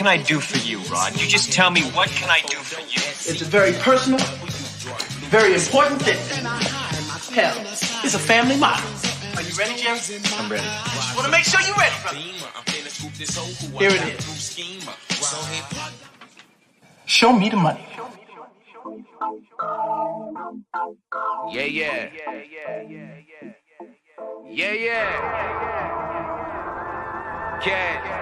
can I do for you, Rod? You just tell me, what can I do for you? It's a very personal, very important thing. Hell, it's a family motto. Are you ready, Jim? I'm ready. Just want to make sure you're ready, brother. Here it is. Show me the money. Yeah, yeah. Yeah, yeah. Cash.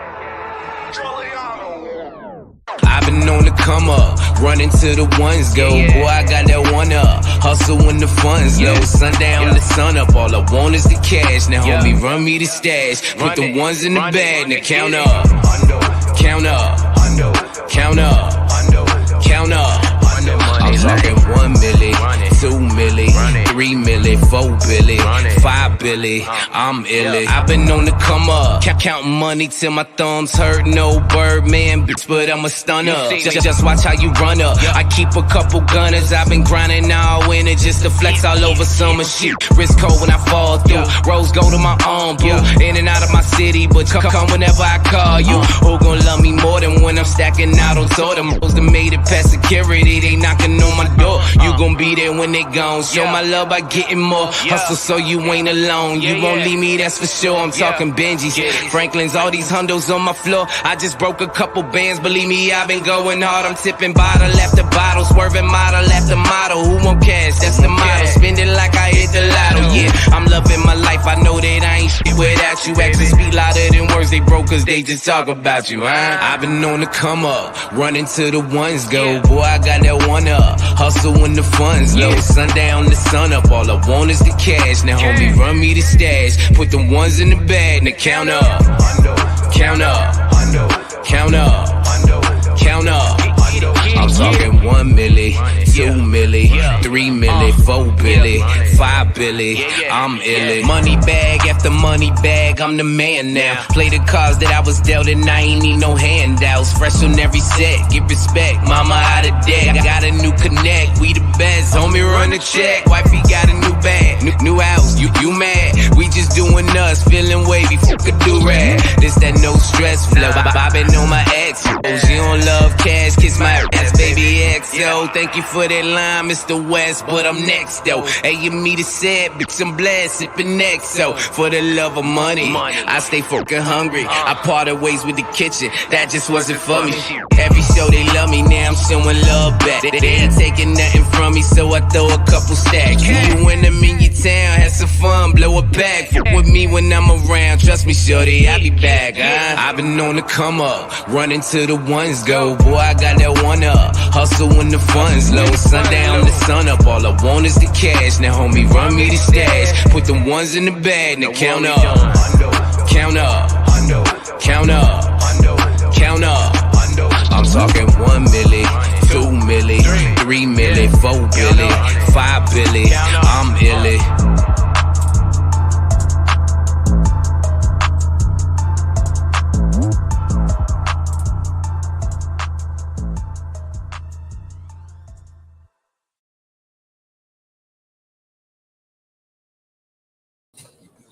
I've been on the come up, running to the ones go. Boy, I got that one up, hustle when the funds low. Sundown the sun up, all I want is the cash. Now homie, run me the stash, put the ones in the bag. Now count up, count up, count up, count up. I'm talking 1 milli, 2 milli, 3 milli, 4 billy, 5 billy. I'm illy. I've been on the come up, counting money till my thumbs hurt. No Birdman, bitch, but I'm a stunner. Just watch how you run up. I keep a couple gunners. I've been grinding all winter just to flex all over summer shit. Wrist cold when I fall through. Rose go to my arm, boo. In and out of my city, but come whenever I call you. Who gon' love me more than when I'm stacking out on tour? Them hoes that made it past security, they knocking on my door. You gon' be there when they gone. Show my love by getting more. Hustle so you ain't alone. You won't leave me, that's for sure. I'm talking Benjis, Franklin's, all these hundos on my floor. I just broke a couple bands, believe me, I've been going hard. I'm tipping bottle after bottle, swerving model after model. Who won't cash? That's the motto. Spend it like I hit the lotto. Yeah, I'm loving my life. I know that I ain't shit without you. Actions speak louder than words. They broke cause they just talk about you, huh? I've been on the come up, running to the ones go. Boy, I got that one up, hustle when the funds low. Sundown the sun up, all I want is the cash. Now homie, run me the stash, put the ones in the bag. Now count up, count up, count up, count up. I'm talking 1 milli, 2 milli, 3 milli, 4 billy, 5 billy. I'm illy. Money bag after money bag, I'm the man now. Play the cards that I was dealt and I ain't need no handouts. Fresh on every set, give respect, mama out of debt. Got a new connect, we the best, homie run the check. Wifey got a new bag, new house, you mad? We just doing us, feeling wavy, fuck a do-rag. This that no stress flow, bobbing on my ex. She don't love cash, kiss my ass, baby XO. Thank you for that line, Mr. West, but I'm next though. Hey, you me the set, bitch, I'm blessed, sipping next. So for the love of money, I stay fucking hungry. I parted ways with the kitchen, that just wasn't for me. Every show they love me, now I'm showing love back. They ain't taking nothing from me, so I throw a couple stacks. You win them in your town, have some fun, blow a bag. Fuck with me when I'm around, trust me, shorty, I'll be back. I've been on the come up, running to the ones go. Boy, I got that one up, hustle when the funds low. Sundown the sun up, all I want is the cash. Now homie, run me the stash, put the ones in the bag. Now count up, count up, count up, count up. I'm talking 1 milli, 2 milli, 3 milli, 4 billy, 5 billy. I'm illy.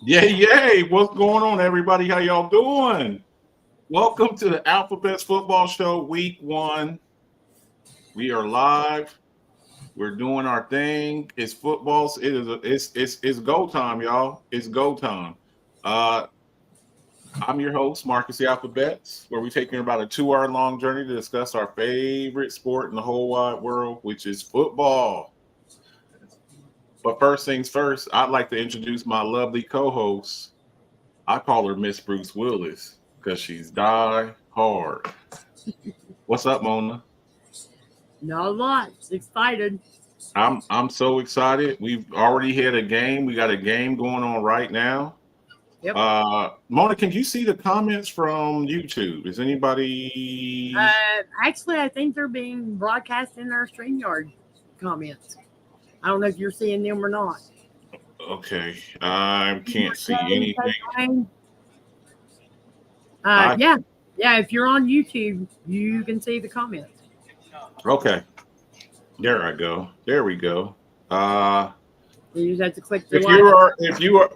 Yay. What's going on, everybody? How y'all doing? Welcome to the Alphabets Football Show, Week 1. We are live. We're doing our thing. It's football. It's go time, y'all. It's go time. I'm your host, Marcus the Alphabets, where we're taking about a 2-hour-long journey to discuss our favorite sport in the whole wide world, which is football. But first things first, I'd like to introduce my lovely co-host. I call her Miss Bruce Willis because she's die hard. What's up, Mona? Not a lot. Excited. I'm so excited. We've already had a game. We got a game going on right now. Yep. Mona, can you see the comments from YouTube? Is anybody? Actually, I think they're being broadcast in our StreamYard comments. I don't know if you're seeing them or not. Okay, I can't see anything. Yeah. If you're on YouTube, you can see the comments. Okay, there I go. There we go. Yeah, You just have to click the like.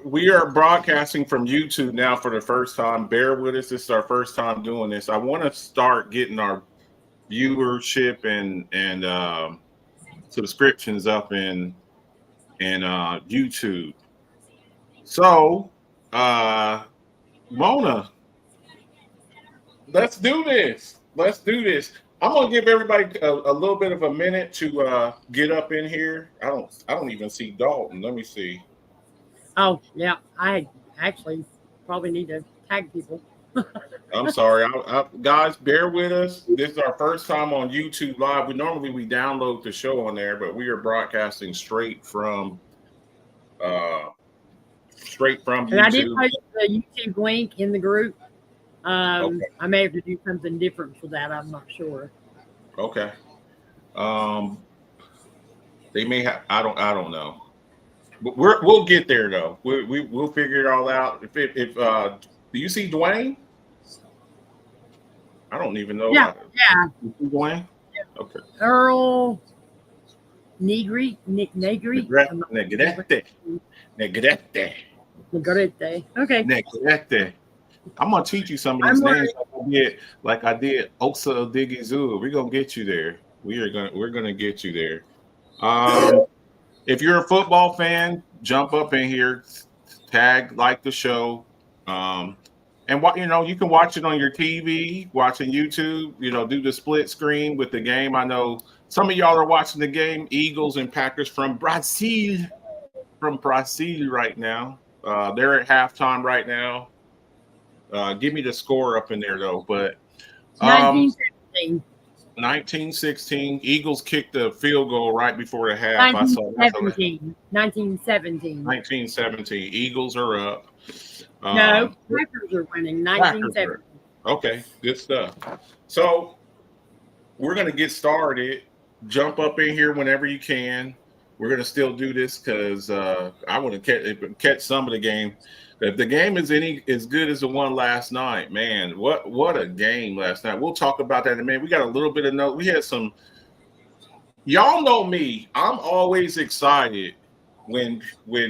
We are broadcasting from YouTube now for the first time. Bear with us. This is our first time doing this. I want to start getting our viewership and subscriptions up in YouTube. So, Mona, let's do this. Let's do this. I'm gonna give everybody a little bit of a minute to get up in here. I don't even see Dalton. Let me see. Oh yeah, I actually probably need to tag people. I'm sorry, guys. Bear with us. This is our first time on YouTube Live. We download the show on there, but we are broadcasting straight from And YouTube. I did post the YouTube link in the group. Okay. I may have to do something different for that. I'm not sure. Okay. They may have. I don't know. But we'll get there though. We'll figure it all out. If do you see Dwayne? I don't even know. Yeah. You see Dwayne? Yeah. Okay. Earl Negrete. Negrete. Okay. Negrete. I'm gonna teach you some of these names like I did Osa Odigizua. We're gonna get you there. We're gonna get you there. If you're a football fan, jump up in here, tag like the show, and what you can watch it on your TV, watching YouTube. Do the split screen with the game. I know some of y'all are watching the game. Eagles and Packers from Brazil right now. They're at halftime right now. Give me the score up in there though, but 1916. 1916. Eagles kicked the field goal right before the half. 1917. 1917. Eagles are up. No, Packers are winning. 1917. Okay, good stuff. So we're gonna get started. Jump up in here whenever you can. We're gonna still do this because I want to catch some of the game. If the game is as good as the one last night, man, what a game last night. We'll talk about that in a minute. We got a little bit of note. We had some. Y'all know me. I'm always excited when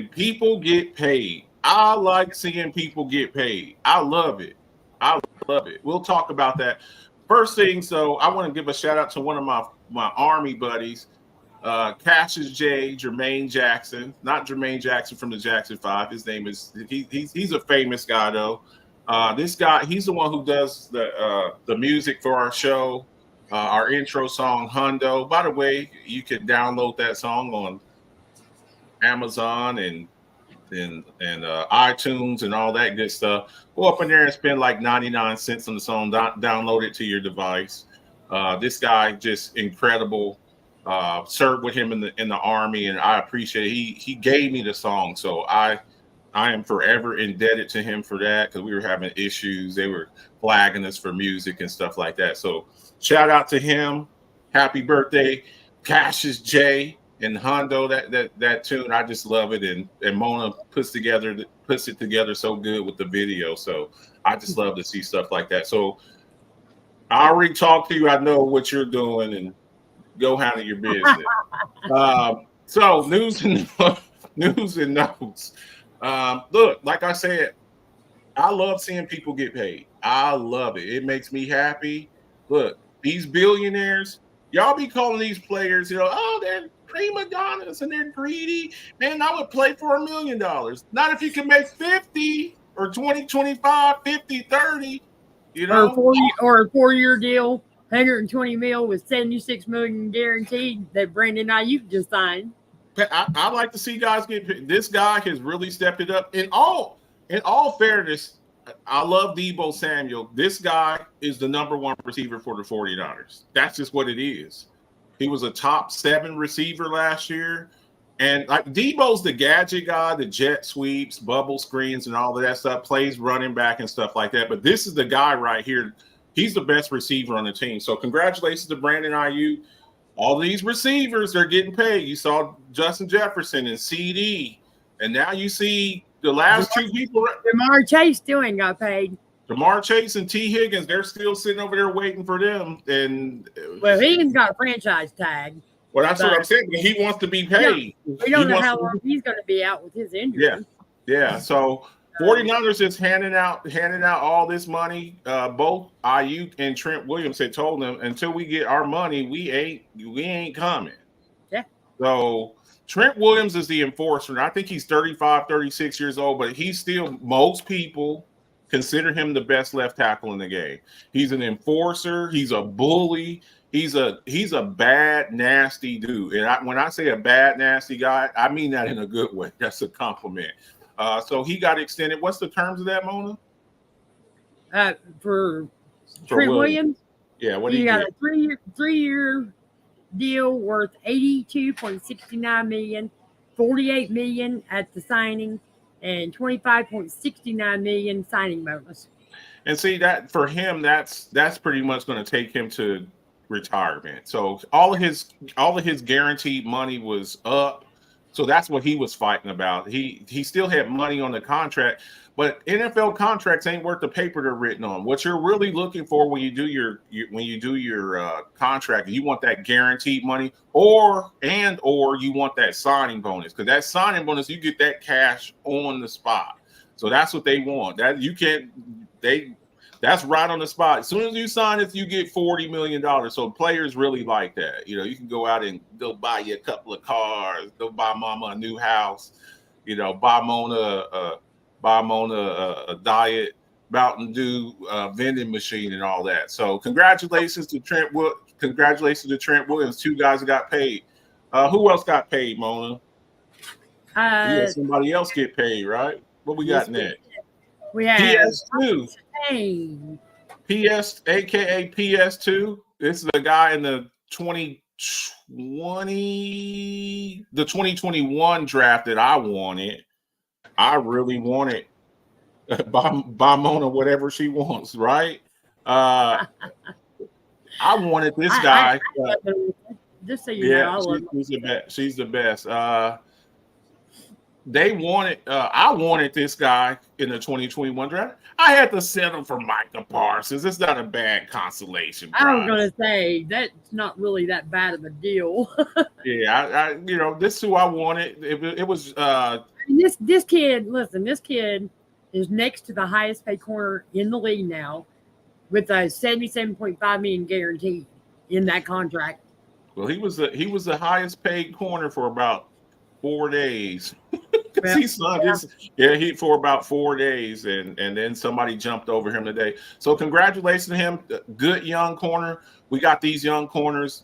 people get paid. I like seeing people get paid. I love it. We'll talk about that. First thing, so I want to give a shout out to one of my Army buddies. CASHIS Jermaine Jackson, not Jermaine Jackson from the Jackson 5. His name is he's a famous guy though. This guy, he's the one who does the music for our show, our intro song HUNDO. By the way, you can download that song on Amazon and iTunes and all that good stuff. Go up in there and spend like 99 cents on the song. Download it to your device. This guy just incredible. Served with him in the Army, and I appreciate it. He gave me the song, so I am forever indebted to him for that because we were having issues. They were flagging us for music and stuff like that. So shout out to him. Happy birthday, CASHIS J and HUNDO. That tune, I just love it, and Mona puts it together so good with the video. So I just love to see stuff like that. So I already talked to you. I know what you're doing, and go handle your business. So news and notes. Look, like I said, I love seeing people get paid. I love it. It makes me happy. Look, these billionaires, y'all be calling these players, they're prima donnas and they're greedy. Man, I would play for $1 million. Not if you can make 50 or 20, 25, 50, 30, Or a 4-year deal. 120 mil with 76 million guaranteed that Brandon Ayuk just signed. I like to see guys get paid. This guy has really stepped it up. In all fairness, I love Deebo Samuel. This guy is the number one receiver for the 49ers. That's just what it is. He was a top 7 receiver last year. And like Deebo's the gadget guy, the jet sweeps, bubble screens, and all of that stuff, plays running back and stuff like that. But this is the guy right here. He's the best receiver on the team. So congratulations to Brandon Ayuk. All these receivers, they're getting paid. You saw Justin Jefferson and CD. And now you see the last 2 people. Jamar Chase still ain't got paid. Jamar Chase and T. Higgins, they're still sitting over there waiting for them. And well, Higgins got a franchise tag. Well, that's what But I'm saying. He wants to be paid. we don't He know wants how to long he's going to be out with his injury. Yeah. Yeah. So 49ers is handing out all this money. Both Ayuk and Trent Williams had told them until we get our money, we ain't coming. Yeah. So Trent Williams is the enforcer. I think he's 35, 36 years old, but he's still, most people consider him the best left tackle in the game. He's an enforcer. He's a bully. He's a bad, nasty dude. And when I say a bad, nasty guy, I mean that in a good way. That's a compliment. So he got extended. What's the terms of that, Mona? For Trent Williams, yeah, what he got get? a three-year deal worth $82.69 million, $48 million at the signing, and $25.69 million signing bonus. And see that for him, that's pretty much going to take him to retirement. So all of his guaranteed money was up. So that's what he was fighting about. He still had money on the contract, but NFL contracts ain't worth the paper they're written on. What you're really looking for when you do your contract, you want that guaranteed money, or you want that signing bonus, because that signing bonus, you get that cash on the spot. So that's what they want. That's right on the spot. As soon as you sign it, you get $40 million. So players really like that. You know, you can go out and go buy you a couple of cars, go buy mama a new house, you know, buy Mona a diet Mountain Dew vending machine and all that. So congratulations to Trent Williams. Two guys that got paid. Who else got paid, Mona? Somebody else get paid, right? What we got next? We have PS2. AKA PS2. This is a guy in the 2021 draft that I wanted. I really wanted by Mona whatever she wants, right? I wanted this guy. Just so you know, she's the best. They wanted. I wanted this guy in the 2021 draft. I had to settle for Micah Parsons. It's not a bad consolation prize. I was going to say that's not really that bad of a deal. Yeah, this is who I wanted. It was. This kid. Listen, this kid is next to the highest paid corner in the league now, with a $77.5 million guaranteed in that contract. Well, he was the highest paid corner for about 4 days. For about 4 days, and then somebody jumped over him today. So congratulations to him. Good young corner. We got these young corners.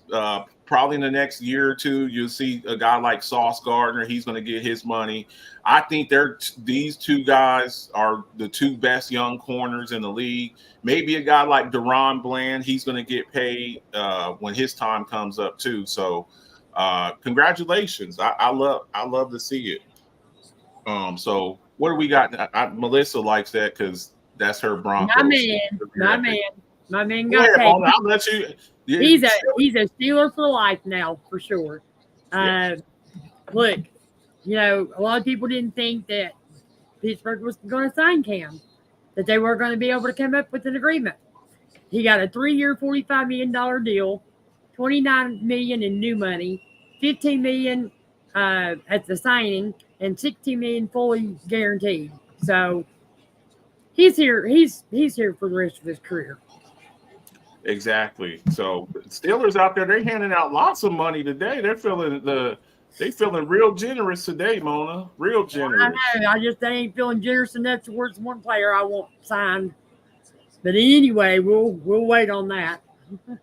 Probably in the next year or two, you'll see a guy like Sauce Gardner. He's going to get his money. I think these two guys are the two best young corners in the league. Maybe a guy like Deron Bland. He's going to get paid when his time comes up too. So congratulations. I love to see it. So what do we got? Melissa likes that because that's her Broncos. My man got paid. I'll let you. He's a Steeler for life now, for sure. Yes. Look, a lot of people didn't think that Pittsburgh was going to sign Cam, that they were going to be able to come up with an agreement. He got a 3-year, $45 million deal, $29 million in new money, $15 million at the signing, and $16 million fully guaranteed. So he's here. He's here for the rest of his career. Exactly. So Steelers out there, they're handing out lots of money today. They're feeling real generous today, Mona. Real generous. I know. They ain't feeling generous enough towards one player I want signed. But anyway, we'll wait on that. All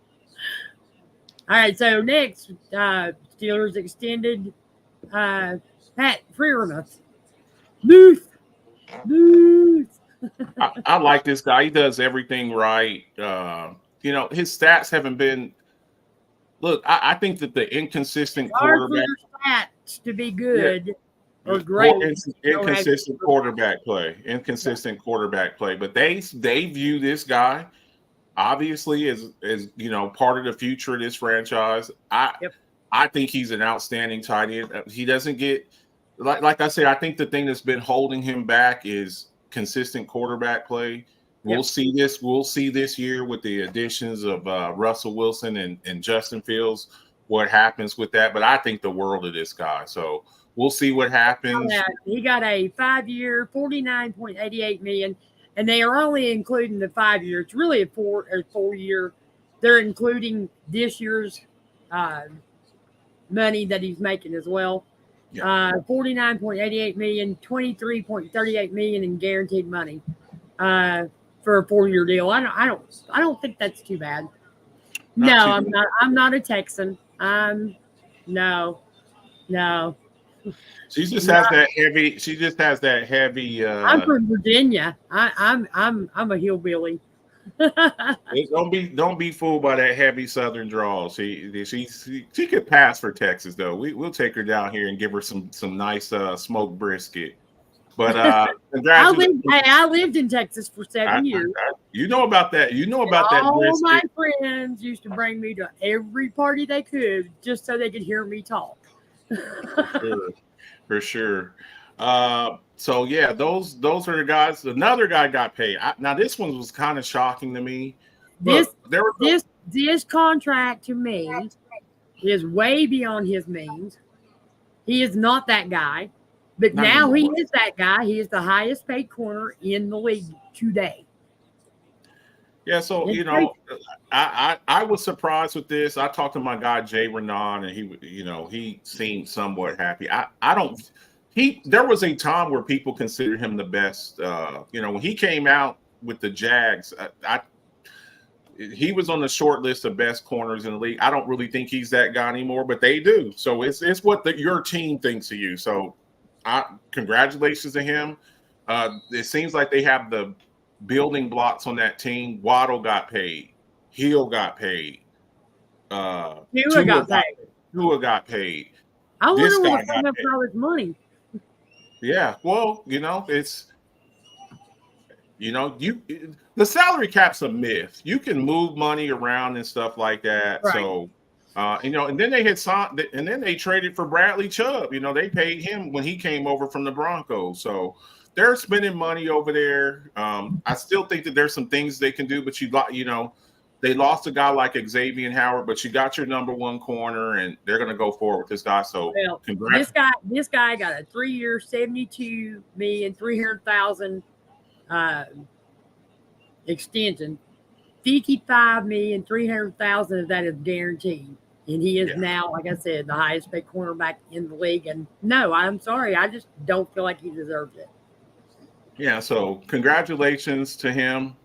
right. So next, Steelers extended Pat Freiermuth. Booth. I like this guy. He does everything right. His stats haven't been. Look, I think that the inconsistent quarterback stats to be good or great. Inconsistent quarterback play. But they view this guy obviously as part of the future of this franchise. I think he's an outstanding tight end. He doesn't get like I said. I think the thing that's been holding him back is consistent quarterback play. We'll see this. We'll see this year with the additions of Russell Wilson and Justin Fields. what happens with that. But I think the world of this guy. So we'll see what happens. He got a 5-year, $49.88 million, and they are only including the 5 year. It's really a 4-year. They're including this year's money that he's making as well. Yeah. 49.88 million, 23.38 million in guaranteed money for a 4-year deal. I don't think that's too bad. I'm not a Texan. No. She just has that heavy. She just has that heavy. I'm from Virginia. I'm a hillbilly. Don't be fooled by that heavy Southern drawl. She could pass for Texas though. We'll take her down here and give her some nice smoked brisket. But I lived in Texas for 7 years. You know about that. You know about that. All my friends used to bring me to every party they could just so they could hear me talk. For sure. So yeah, those are the guys. Another guy got paid. Now this one was kind of shocking to me. This contract to me is way beyond his means. He is not that guy, but now he is that guy. He is the highest paid corner in the league today. Yeah, so I was surprised with this. I talked to my guy Jay Renan, and he seemed somewhat happy. There was a time where people considered him the best. When he came out with the Jags, he was on the short list of best corners in the league. I don't really think he's that guy anymore, but they do. So it's what your team thinks of you. So congratulations to him. It seems like they have the building blocks on that team. Waddle got paid. Hill got paid. Tua got paid. I wonder what's coming up with all his money. Yeah, well, it's the salary cap's a myth. You can move money around and stuff like that. Right. So, and then they had signed, and then they traded for Bradley Chubb. They paid him when he came over from the Broncos. So they're spending money over there. I still think that there's some things they can do, but they lost a guy like Xavier Howard, but you got your number one corner, and they're going to go forward with this guy. So, congrats. This guy got a 3-year, $72,300,000 extension. $55,300,000 of that is guaranteed, and he is now, like I said, the highest paid cornerback in the league. And no, I'm sorry, I just don't feel like he deserves it. Yeah. So, congratulations to him.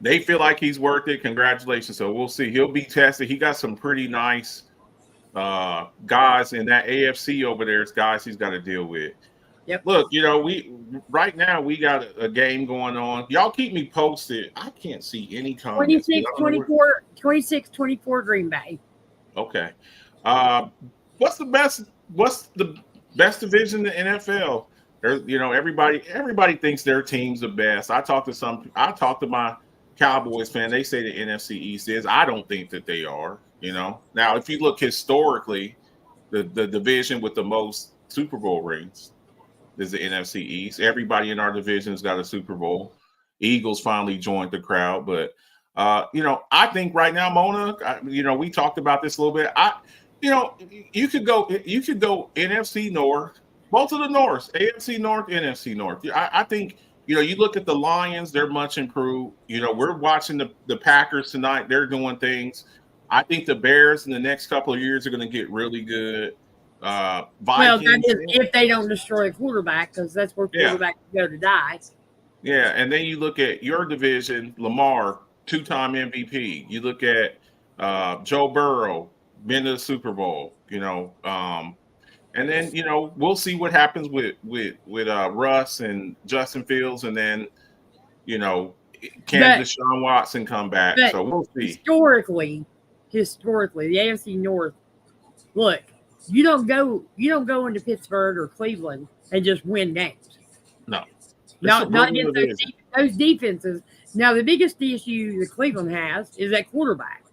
They feel like he's worth it. Congratulations. So we'll see. He'll be tested. He got some pretty nice guys in that AFC over there. It's guys he's got to deal with. Yep. Look, right now we got a game going on. Y'all keep me posted. I can't see any comments. 26-24 Green Bay. Okay. What's the best division in the NFL? Everybody thinks their team's the best. I talked to my Cowboys fan, they say the NFC East is. I don't think that they are. Now if you look historically, the division with the most Super Bowl rings is the NFC East. Everybody in our division's got a Super Bowl. Eagles finally joined the crowd, but I think right now, Mona, we talked about this a little bit. You could go NFC North, both of the Norths, AFC North, NFC North. I think. You look at the Lions, they're much improved. We're watching the Packers tonight. They're doing things. I think the Bears in the next couple of years are going to get really good. Vikings, that is if they don't destroy a quarterback, because that's where quarterbacks go to die. Yeah, and then you look at your division, Lamar, 2-time MVP. You look at Joe Burrow, been to the Super Bowl, and then, we'll see what happens with Russ and Justin Fields, and then, can Deshaun Watson come back? So we'll see. Historically, the AFC North. Look, you don't go into Pittsburgh or Cleveland and just win games. No, not against those defenses. Now, the biggest issue that Cleveland has is that quarterback.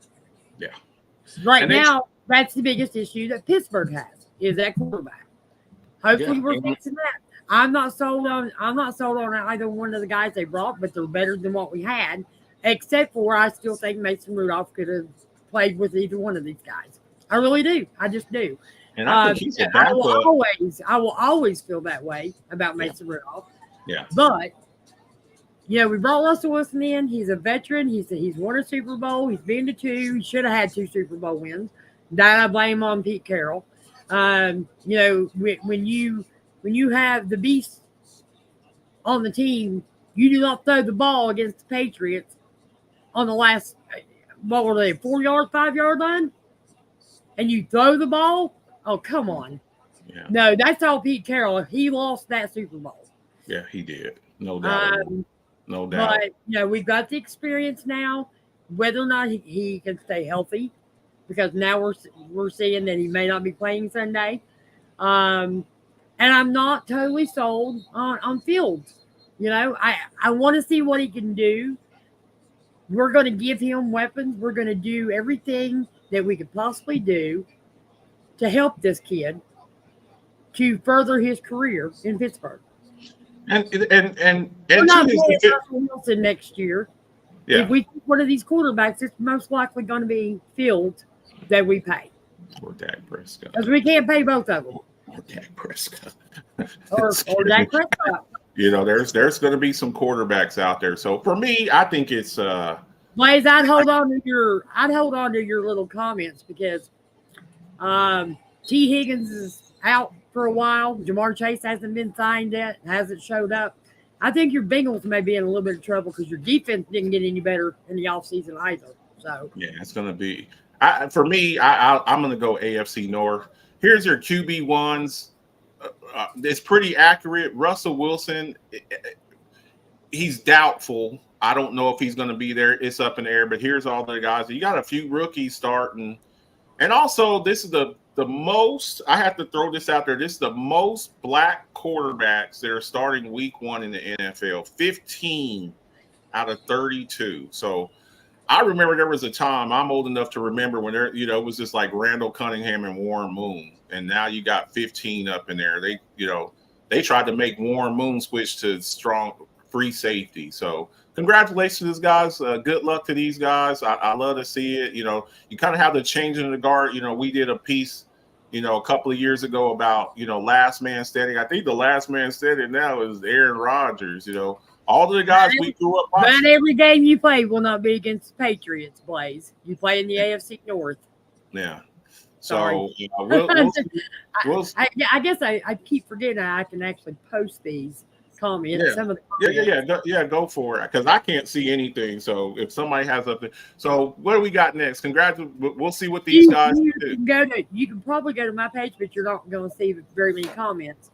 Yeah. Right now, that's the biggest issue that Pittsburgh has. Is that quarterback? Hopefully, we're fixing that. I'm not sold on either one of the guys they brought, but they're better than what we had. Except for I still think Mason Rudolph could have played with either one of these guys. I really do. I just do. And I think he's a I backup. will always feel that way about Mason Rudolph. Yeah. But we brought Russell Wilson in. He's a veteran. He's won a Super Bowl. He's been to 2. He should have had 2 Super Bowl wins. That I blame on Pete Carroll. When you have the beast on the team, you do not throw the ball against the Patriots on the last, what were they, 4-yard, 5-yard line? And you throw the ball? Oh, come on. Yeah. No, that's all Pete Carroll. He lost that Super Bowl. Yeah, he did. No doubt. No doubt. But, we've got the experience now, whether or not he can stay healthy, because now we're seeing that he may not be playing Sunday. And I'm not totally sold on Fields. I want to see what he can do. We're going to give him weapons. We're going to do everything that we could possibly do to help this kid to further his career in Pittsburgh. And we're not playing Russell Wilson next year. Yeah. If we pick one of these quarterbacks, it's most likely going to be Fields that we pay. Or Dak Prescott. Because we can't pay both of them. Or Dak Prescott. Or Dak Prescott. There's going to be some quarterbacks out there. So for me, I think it's Blaze, I'd hold on to your little comments because T. Higgins is out for a while. Jamar Chase hasn't been signed yet, hasn't showed up. I think your Bengals may be in a little bit of trouble because your defense didn't get any better in the offseason either. So yeah, it's going to be. For me, I'm going to go AFC North. Here's your QB1s. It's pretty accurate. Russell Wilson, he's doubtful. I don't know if he's going to be there. It's up in the air. But here's all the guys. You got a few rookies starting. And also, this is the most, I have to throw this out there. This is the most black quarterbacks that are starting week 1 in the NFL. 15 out of 32. So I remember there was a time, I'm old enough to remember when there, it was just like Randall Cunningham and Warren Moon. And now you got 15 up in there. They tried to make Warren Moon switch to strong free safety. So congratulations, guys. Good luck to these guys. I love to see it. You kind of have the changing of the guard. We did a piece, a couple of years ago about, last man standing. I think the last man standing now is Aaron Rodgers. All of the guys we grew up watching. But every game you play will not be against the Patriots, Blaze. You play in the AFC North. Yeah. Sorry. So I guess I keep forgetting I can actually post these comments. Yeah. Some of the comments. Go for it because I can't see anything. So if somebody has something, so what do we got next? We'll see what these guys do. You can probably go to my page, but you're not going to see very many comments.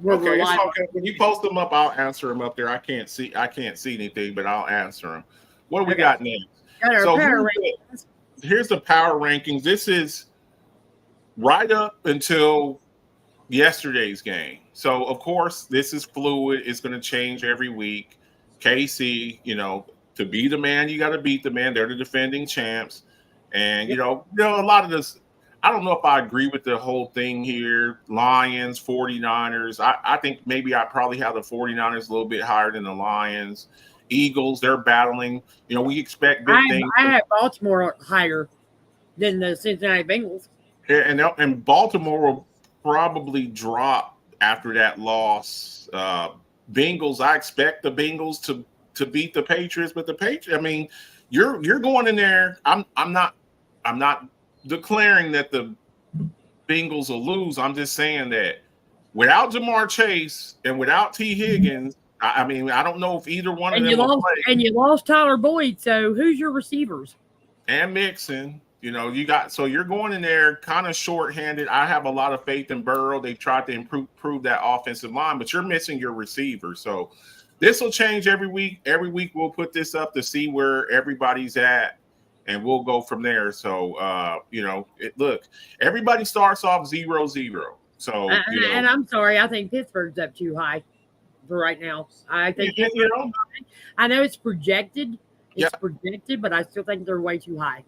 Okay, it's okay. When you post them up, I'll answer them up there. I can't see anything, but I'll answer them. What do we got next? So here's the power rankings. This is right up until yesterday's game. So of course, this is fluid. It's going to change every week. KC, to be the man, you got to beat the man. They're the defending champs, and a lot of this. I don't know if I agree with the whole thing here. Lions, 49ers. I think maybe I probably have the 49ers a little bit higher than the Lions. Eagles, they're battling. We expect big things. I have Baltimore higher than the Cincinnati Bengals. And Baltimore will probably drop after that loss. Bengals, I expect the Bengals to beat the Patriots, but the Patriots, you're going in there. I'm not declaring that the Bengals will lose. I'm just saying that without Jamar Chase and without T. Higgins, I don't know if either one of them will play. And you lost Tyler Boyd, so who's your receivers? And Mixon. You're going in there kind of shorthanded. I have a lot of faith in Burrow. They've tried to improve that offensive line, but you're missing your receiver. So this will change every week. Every week we'll put this up to see where everybody's at. And we'll go from there. So, look, everybody starts off 0-0. So, and I'm sorry, I think Pittsburgh's up too high for right now. I think I know it's projected. It's projected, but I still think they're way too high.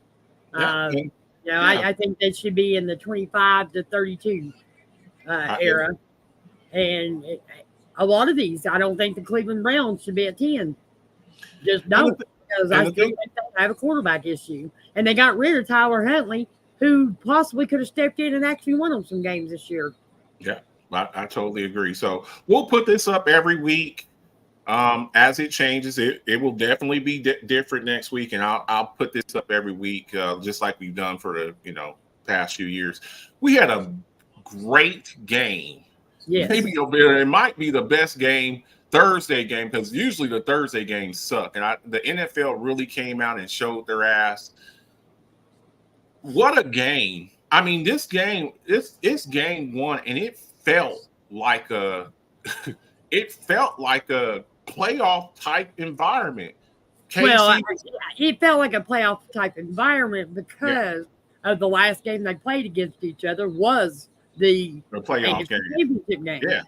I think they should be in the 25 to 32 era. And a lot of these, I don't think the Cleveland Browns should be at 10. Just don't. Because I still think they have a quarterback issue. And they got rid of Tyler Huntley, who possibly could have stepped in and actually won on some games this year. Yeah, I totally agree. So we'll put this up every week. As it changes, it will definitely be different next week, and I'll put this up every week, just like we've done for the past few years. We had a great game. Yes. Maybe it might be the best game, Thursday game, because usually the Thursday games suck, and the NFL really came out and showed their ass. What a game! I mean, this game, it's game one, and it felt like a playoff type environment. It felt like a playoff type environment because of the last game they played against each other was the playoff championship game. Yeah,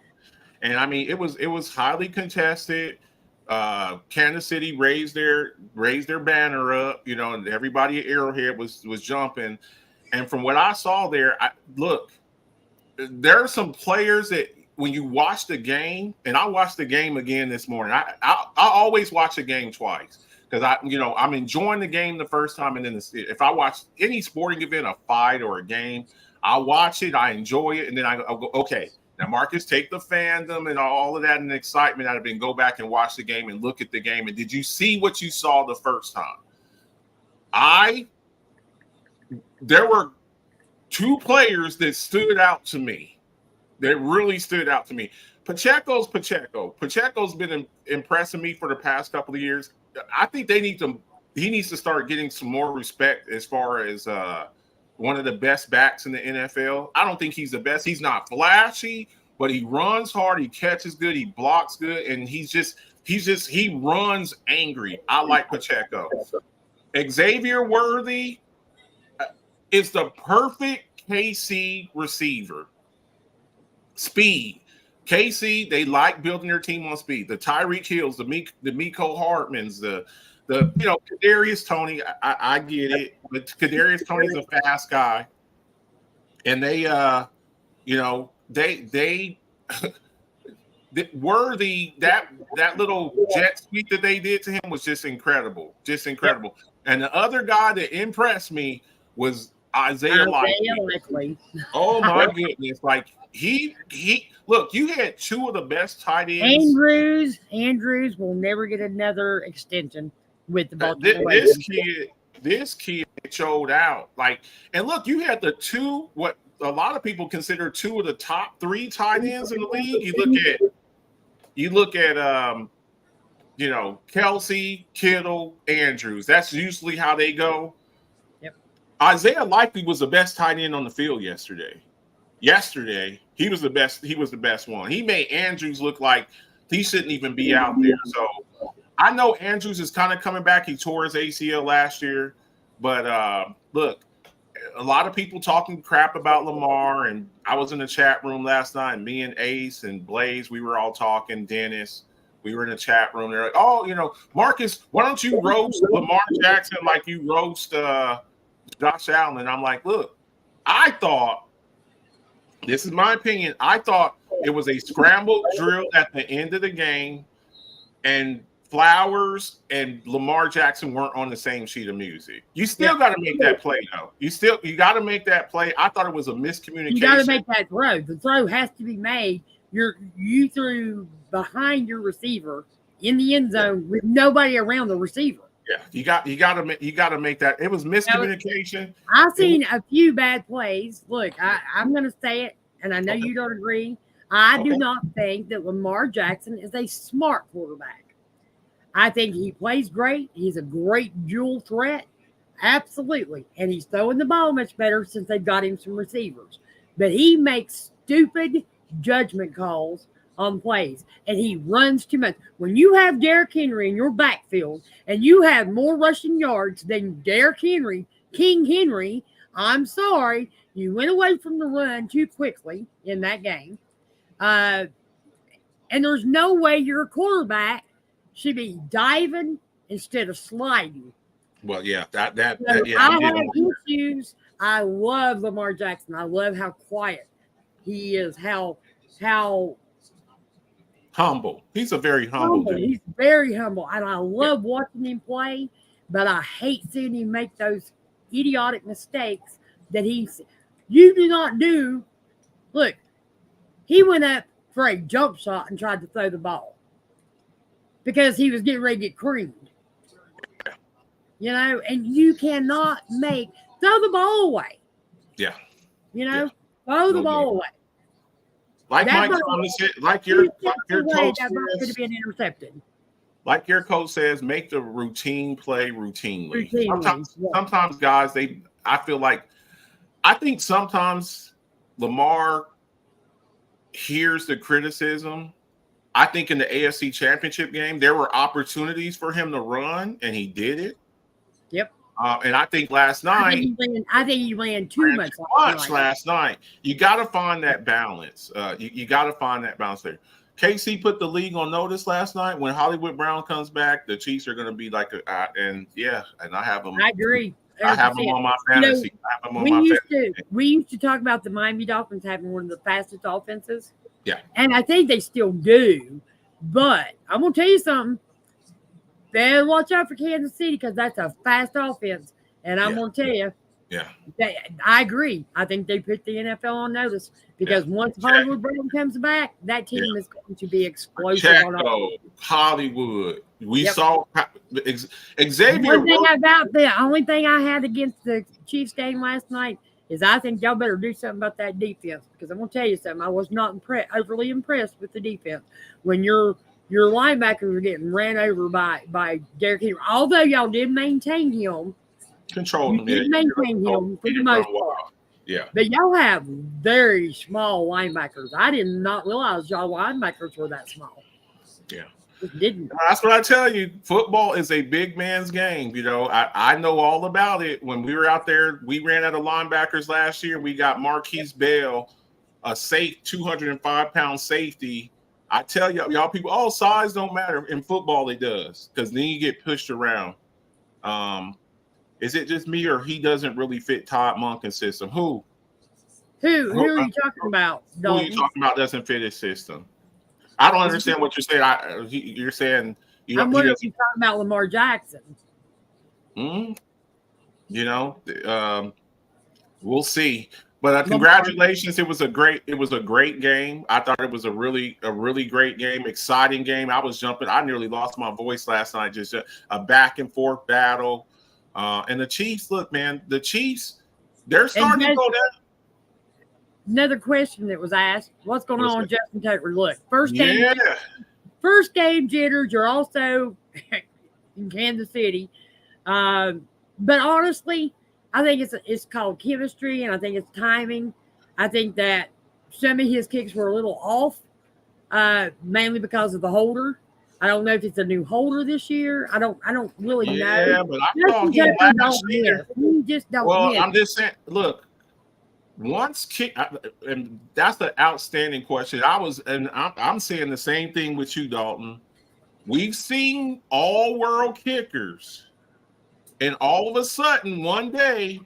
and I mean it was highly contested. Kansas City raised their banner up, and everybody at Arrowhead was jumping. And from what I saw there, there are some players that when you watch the game, and I watched the game again this morning. I always watch a game twice because I'm enjoying the game the first time, and then if I watch any sporting event, a fight or a game, I watch it, I enjoy it, and then I'll go, okay, now Marcus, take the fandom and all of that and excitement out of it, and go back and watch the game and look at the game. And did you see what you saw the first time? There were two players that stood out to me. That really stood out to me. Pacheco's Pacheco. Pacheco's been impressing me for the past couple of years. I think he needs to start getting some more respect as far as one of the best backs in the NFL. I don't think he's the best. He's not flashy, but he runs hard, he catches good, he blocks good, and he runs angry. I like Pacheco. Xavier Worthy is the perfect KC receiver. Speed. KC, they like building their team on speed. The Tyreek Hills, the Miko Hartmans, the Kadarius Toney. I get it, but Kadarius Toney's a fast guy, and they Worthy, that little jet sweep that they did to him was just incredible. And the other guy that impressed me was Isaiah Likely. Oh my goodness! Like he look, you had two of the best tight ends. Andrews will never get another extension with the Baltimore this kid showed out. Like, and look, you had what a lot of people consider two of the top three tight ends in the league. You look at Kelsey, Kittle, Andrews. That's usually how they go. Yep. Isaiah Likely was the best tight end on the field yesterday. He was the best. He was the best one. He made Andrews look like he shouldn't even be out there. So I know Andrews is kind of coming back. He tore his ACL last year, but look, a lot of people talking crap about Lamar, and I was in the chat room last night, and me and Ace and Blaze, we were all talking. Dennis, we were in the chat room. They're like, "Oh, Marcus, why don't you roast Lamar Jackson like you roast Josh Allen?" And I'm like, look, I thought, this is my opinion, I thought it was a scrambled drill at the end of the game, and Flowers and Lamar Jackson weren't on the same sheet of music. You still got to make that play, though. You got to make that play. I thought it was a miscommunication. You got to make that throw. The throw has to be made. You threw behind your receiver in the end zone with nobody around the receiver. Yeah, you got to make that. It was miscommunication. I've seen a few bad plays. Look, I'm going to say it, and I know you don't agree. I do not think that Lamar Jackson is a smart quarterback. I think he plays great. He's a great dual threat. Absolutely. And he's throwing the ball much better since they've got him some receivers. But he makes stupid judgment calls on plays, and he runs too much. When you have Derrick Henry in your backfield and you have more rushing yards than Derrick Henry, King Henry, I'm sorry, you went away from the run too quickly in that game. And there's no way your quarterback should be diving instead of sliding. Well, yeah, I have issues. I love Lamar Jackson. I love how quiet he is, how humble. He's a very humble dude. He's very humble, and I love watching him play, but I hate seeing him make those idiotic mistakes that you do not do. Look, he went up for a jump shot and tried to throw the ball because he was getting ready to get creamed. You know, and you cannot throw the ball away. Yeah. You know, throw the ball away. Like Mike Thomas said, like your coach says, going to be intercepted. Like your coach says, make the routine play routinely. Sometimes guys, I think sometimes Lamar hears the criticism. I think in the AFC Championship game, there were opportunities for him to run, and he did it. Yep. And I think last night, I think he ran too much last night. You got to find that balance. You got to find that balance there. KC put the league on notice last night. When Hollywood Brown comes back, the Chiefs are going to be like and I have them. I agree. 100%. I have them on my fantasy. We used to talk about the Miami Dolphins having one of the fastest offenses. Yeah. And I think they still do. But I'm going to tell you something. Better watch out for Kansas City because that's a fast offense. And I'm going to tell you. Yeah. I agree. I think they put the NFL on notice because once Hollywood Brown comes back, that team is going to be explosive. Hollywood. We saw Xavier. The only thing I had against the Chiefs game last night is I think y'all better do something about that defense because I'm going to tell you something. I was not overly impressed with the defense when your linebackers were getting ran over by Derrick Henry. Although y'all did maintain him. Control him. Maintain him for the most part. Yeah. But y'all have very small linebackers. I did not realize y'all linebackers were that small. Yeah. Just didn't. That's what I tell you. Football is a big man's game. You know, I know all about it. When we were out there, we ran out of linebackers last year. We got Marquise Bell, a 205-pound safety. I tell y'all people, size don't matter. In football, it does because then you get pushed around. Is it just me or he doesn't really fit Todd Monken's system? Who are you talking about? Who are you talking about doesn't fit his system? I don't understand what you're saying. You're saying I'm wondering if you're talking about Lamar Jackson. You know, we'll see. But congratulations! It was a great game. I thought it was a really great game, exciting game. I was jumping. I nearly lost my voice last night. Just a back and forth battle. And the Chiefs, look, man, they're starting to go down. Another question that was asked: what's going on with Justin Tucker? Look, first game jitters. You're also in Kansas City, but honestly, I think it's called chemistry, and I think it's timing. I think that some of his kicks were a little off, mainly because of the holder. I don't know if it's a new holder this year. I don't really know. Yeah, but I thought he just don't. Well, I'm just saying. Look, once kick, and that's an outstanding question. I'm saying the same thing with you, Dalton. We've seen all-world kickers, and all of a sudden, one day,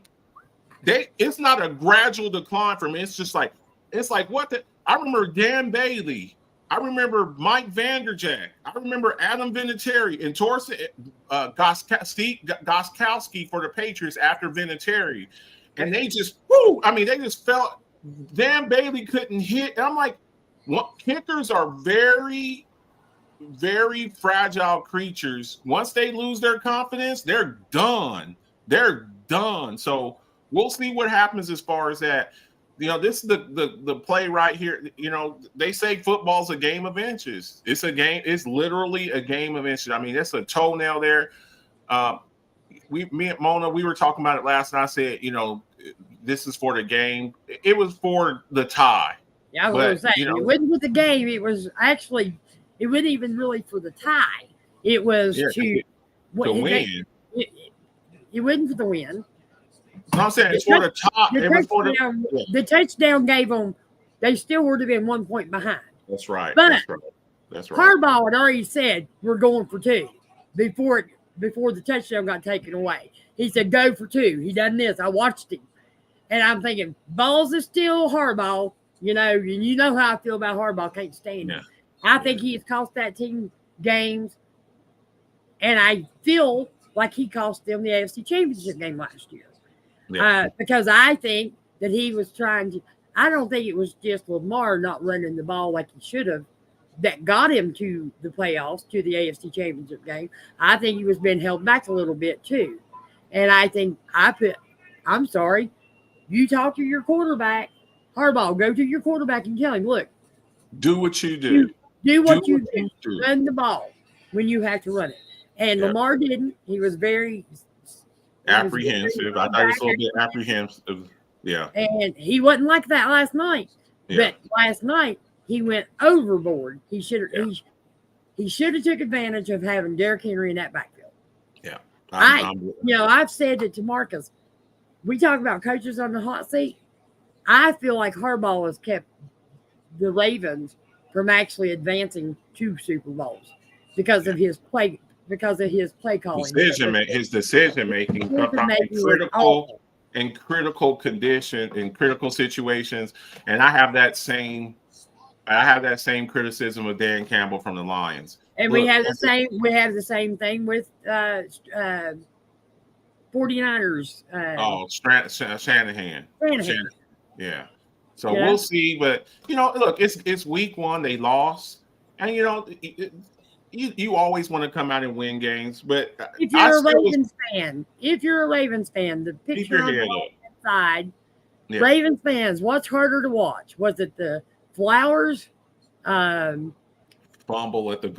it's not a gradual decline from. It's like what the. I remember Dan Bailey. I remember Mike Vanderjagt. I remember Adam Vinatieri and Torsten Goskowski for the Patriots after Vinatieri. And they just, they just felt Dan Bailey couldn't hit. And I'm like, kickers are very, very fragile creatures. Once they lose their confidence, they're done. They're done. So we'll see what happens as far as that. You know, this is the play right here. You know, they say football's a game of inches. It's a game. It's literally a game of inches. I mean, that's a toenail there. Me and Mona, we were talking about it last night. I said, you know, this is for the game. It was for the tie. Yeah, I was going to say, it wasn't for the game. It was actually, it wasn't even really for the tie. It was to win. It wasn't for the win. No, I'm saying it's for the top. The touchdown gave them. They still would have been 1 point behind. That's right. But that's right. Harbaugh had already said we're going for 2 before the touchdown got taken away. He said go for 2. He done this. I watched him, and I'm thinking balls is still Harbaugh. You know, and you know how I feel about Harbaugh. Can't stand him. I think he has cost that team games, and I feel like he cost them the AFC Championship game last year. Because I think that he was trying to. I don't think it was just Lamar not running the ball like he should have that got him to the playoffs, to the AFC Championship game. I think he was being held back a little bit too. And I think I'm sorry, you talk to your quarterback, Harbaugh, go to your quarterback and tell him, look, do what you do. Do what you do. Run the ball when you have to run it. And Lamar didn't. He was very apprehensive. I thought he was a little bit apprehensive. Yeah. And he wasn't like that last night. Yeah. But last night he went overboard. He should have took advantage of having Derrick Henry in that backfield. Yeah. I've said it to Marcus. We talk about coaches on the hot seat. I feel like Harbaugh has kept the Ravens from actually advancing to Super Bowls because of his play calling. His decision making in critical condition, in critical situations. And I have that same criticism of Dan Campbell from the Lions. And we have the same thing with 49ers. Shanahan. Yeah. So we'll see. But look, it's week 1. They lost. And you always want to come out and win games, but if you're a Ravens fan, the picture on the side, Ravens fans, what's harder to watch? Was it the Flowers fumble at the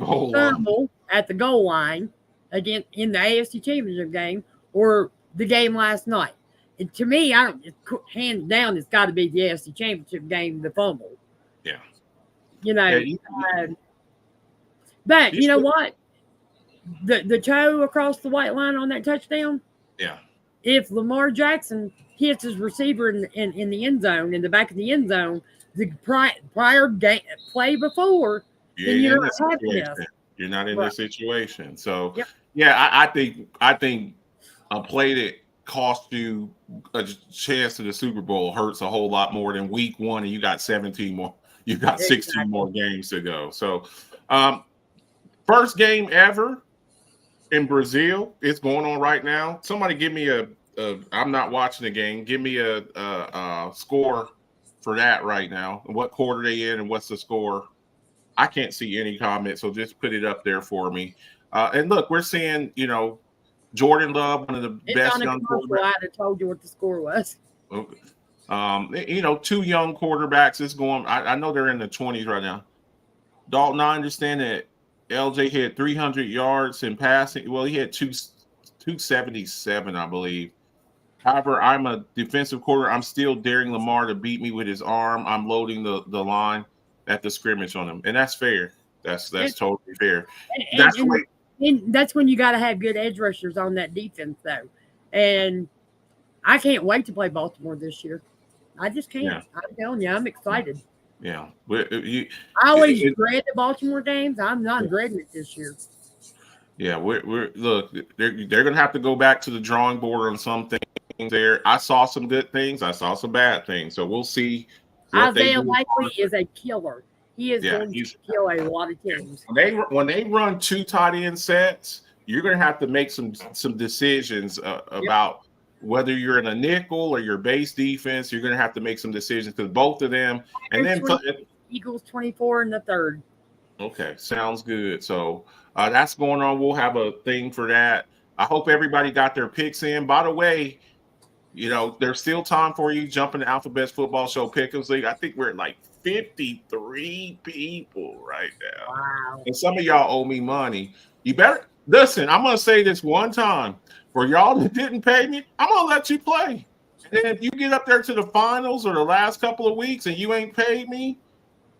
goal line again in the AFC Championship game, or the game last night? And to me, hands down, it's got to be the AFC Championship game, the fumble. Yeah. But you know what? The toe across the white line on that touchdown. Yeah. If Lamar Jackson hits his receiver in the end zone, in the back of the end zone, the prior game play before, then you're not in this situation. So I think a play that cost you a chance to the Super Bowl hurts a whole lot more than week 1, and you got 17 more. You got 16 more games to go. So. First game ever in Brazil. It's going on right now. Somebody give me I'm not watching the game. Give me a score for that right now. What quarter they in and what's the score? I can't see any comments, so just put it up there for me. And look, we're seeing, Jordan Love, one of the best young quarterbacks. I'd have told you what the score was. Okay. 2 young quarterbacks. It's going. I know they're in the 20s right now. Dalton, I understand that LJ hit 300 yards in passing. Well, he had 277, I believe. However, I'm a defensive quarter. I'm still daring Lamar to beat me with his arm. I'm loading the line at the scrimmage on him, and that's fair. That's totally fair. That's when you got to have good edge rushers on that defense, though. And I can't wait to play Baltimore this year. I just can't. Yeah. I'm telling you, I'm excited. Yeah, I always dread the Baltimore games. I'm not dreading it this year. Yeah, look. They're gonna have to go back to the drawing board on some things there. I saw some good things. I saw some bad things. So we'll see. Isaiah Likely is a killer. He is going to kill a lot of teams. When they run 2 tight end sets, you're gonna have to make some decisions about. Whether you're in a nickel or your base defense, you're going to have to make some decisions because both of them. And then Eagles 24 in the 3rd. Okay, sounds good. So that's going on. We'll have a thing for that. I hope everybody got their picks in. By the way, there's still time for you. Jump in the Alphabet's Football Show Pick'ems League. I think we're at like 53 people right now. Wow. And some of y'all owe me money. You better listen. I'm going to say this one time. For y'all that didn't pay me, I'm going to let you play. And then if you get up there to the finals or the last couple of weeks and you ain't paid me,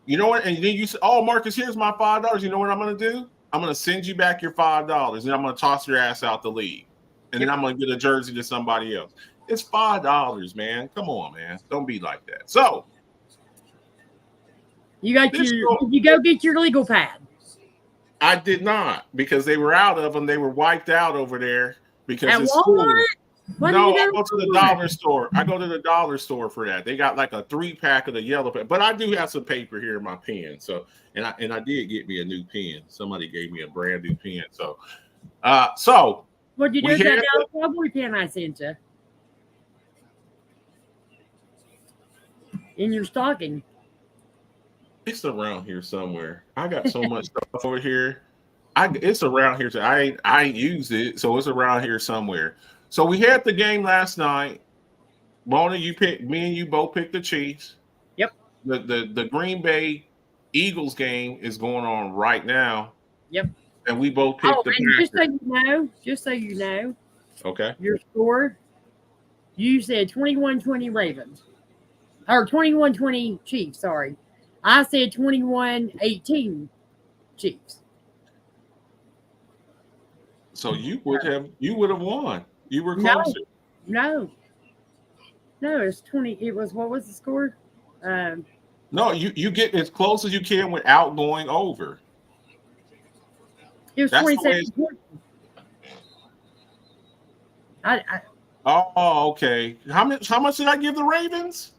you know what? And then you say, oh, Marcus, here's my $5. You know what I'm going to do? I'm going to send you back your $5 and I'm going to toss your ass out the league. And then I'm going to get a jersey to somebody else. It's $5, man. Come on, man. Don't be like that. So. Did you go get your legal pad? I did not because they were out of them. They were wiped out over there. Because at it's Walmart? No, I go to the dollar store. I go to the dollar store for that. They got like a 3-pack of the yellow pen, but I do have some paper here in my pen. So, and I did get me a new pen. Somebody gave me a brand new pen. So, what'd you do with that Dallas Cowboy pen I sent you? in your stocking. It's around here somewhere. I got so much stuff over here. It's around here. So I ain't used it, so it's around here somewhere. So we had the game last night. Mona, me and you both picked the Chiefs. Yep. The Green Bay Eagles game is going on right now. Yep. And we both picked the Packers. Just so you know, okay. Your score, you said 21-20 Ravens. Or 21-20 Chiefs, sorry. I said 21-18 Chiefs. So you would have won. You were closer. No, it's 20. It was, what was the score? No, you get as close as you can without going over. It was 27. Oh, okay. How much did I give the Ravens?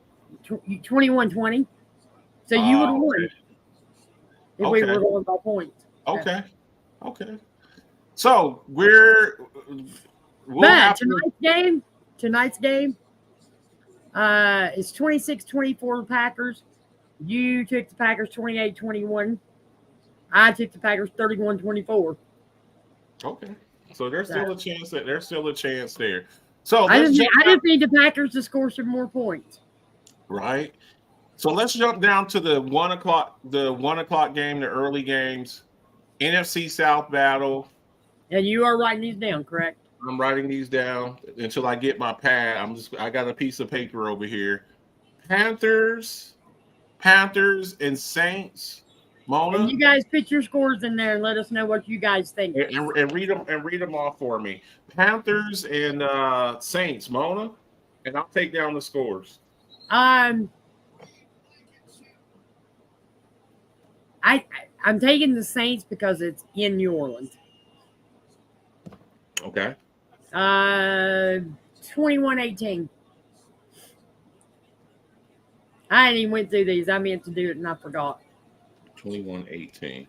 21-20. So you would have won if we were going by points. Okay. So tonight's game is 26-24 Packers. You took the Packers 28-21. I took the Packers 31-24. Okay. So there's still a chance there. So I just need the Packers to score some more points. Right. So let's jump down to the 1 o'clock game, the early games, NFC South battle. And you are writing these down, correct? I'm writing these down until I get my pad. I got a piece of paper over here. Panthers and Saints. Mona, and you guys put your scores in there and let us know what you guys think. And read them off for me. Panthers and Saints, Mona, and I'll take down the scores. I'm taking the Saints because it's in New Orleans. Okay. 21-18. I ain't even went through these. I meant to do it and I forgot. 21-18.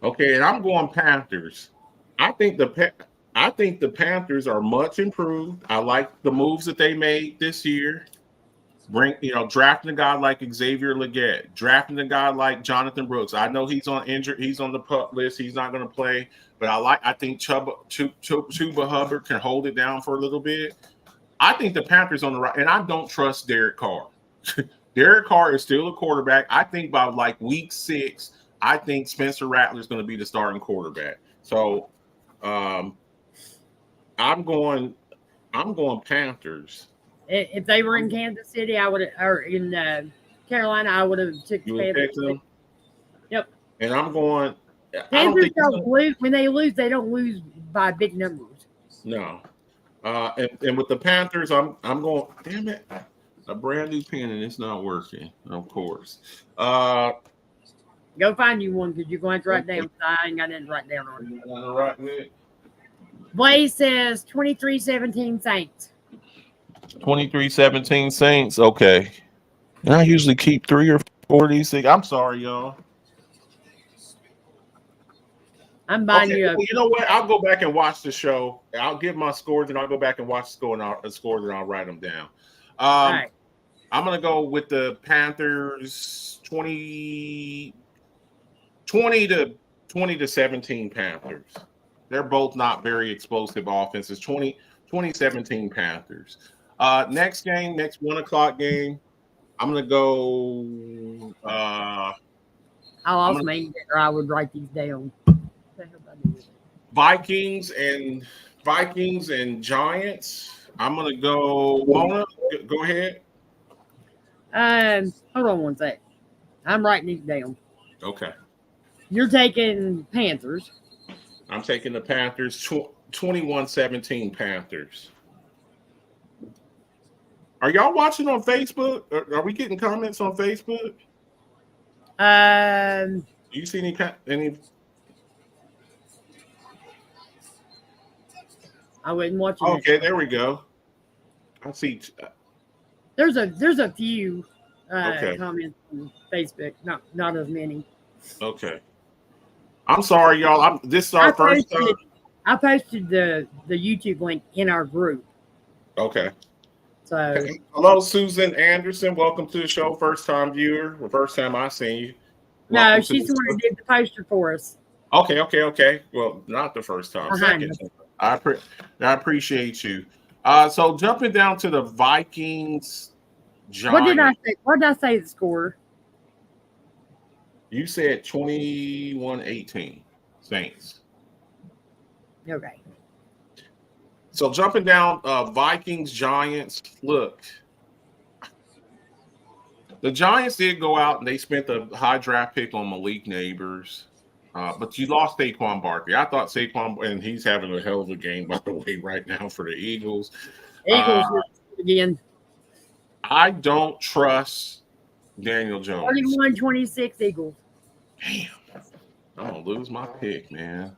Okay, and I'm going Panthers. I think the Panthers are much improved. I like the moves that they made this year. Drafting a guy like Xavier Legette, drafting a guy like Jonathan Brooks. I know he's on the pup list. He's not going to play, but I think Chuba Hubbard can hold it down for a little bit. I think the Panthers on the right, and I don't trust Derek Carr. Derek Carr is still a quarterback. I think by like week 6, I think Spencer Rattler is going to be the starting quarterback. So, I'm going Panthers. If they were in Kansas City, or in Carolina, I would have took the Panthers. Yep. And I'm going. Panthers don't lose. When they lose, they don't lose by big numbers. No. And with the Panthers, I'm going. Damn it! A brand new pen and it's not working. Of course. Go find you one because you're going to write down. I ain't got nothing to write down on it. Blaze says 23-17 Saints. 23-17 Saints. Okay. And I usually keep 3 or 4 of these things. I'm sorry, y'all. I'm buying you well, you know what? I'll go back and watch the show. I'll give my scores and I'll go back and watch the scores and I'll write them down. All right. I'm going to go with the Panthers 20 to 17 Panthers. They're both not very explosive offenses. 2017 Panthers. Next 1 o'clock game, I'm going to go. I'll also make sure I would write these down. Vikings and Giants. I'm going to go. Mona, go ahead. Hold on one sec. I'm writing these down. Okay. You're taking Panthers. I'm taking the Panthers. 21-17 Panthers. Are y'all watching on Facebook? Are we getting comments on Facebook? Do you see any? I wasn't watching. Okay, there we go. I see. There's a few comments on Facebook. Not as many. Okay. I'm sorry, y'all. This is our first time. I posted the YouTube link in our group. Okay. So Okay. Hello, Susan Anderson. Welcome to the show. First time viewer. The first time I seen you. no, Welcome to she's the one who did the poster for us. Okay. Well, not the first time. Second time. I appreciate you. So jumping down to the Vikings Giants. What did I say? What did I say the score? You said 21-18 Saints. Okay. So jumping down, Vikings Giants. Look, the Giants did go out and they spent a high draft pick on Malik Neighbors, but you lost Saquon Barkley. I thought Saquon, and he's having a hell of a game, by the way, right now for the Eagles. Eagles again. I don't trust Daniel Jones. 31-26 Eagles. Damn. I'm going to lose my pick, man.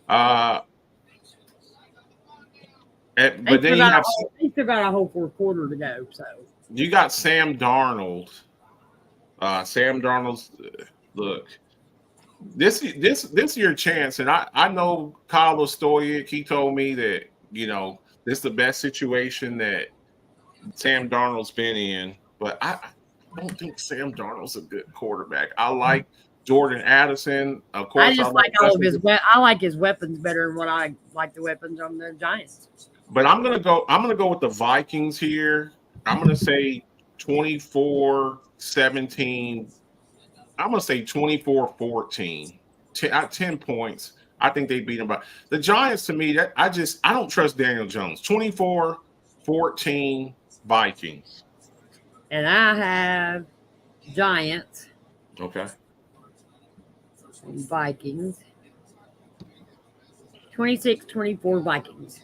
But then they still got a whole fourth quarter to go. So you got Sam Darnold. Sam Darnold's look. This is your chance, and I know Kyle Stoyic. He told me that this is the best situation that Sam Darnold's been in, but I don't think Sam Darnold's a good quarterback. I like Jordan Addison. Of course, I just like all of his. I like his weapons better than what I like the weapons on the Giants. But I'm gonna go with the Vikings here. I'm gonna say 24-17. I'm gonna say 24-14. 10 points. I think they beat them by the Giants. To me, I don't trust Daniel Jones. 24-14 Vikings. And I have Giants. Okay. Vikings. 26-24 Vikings.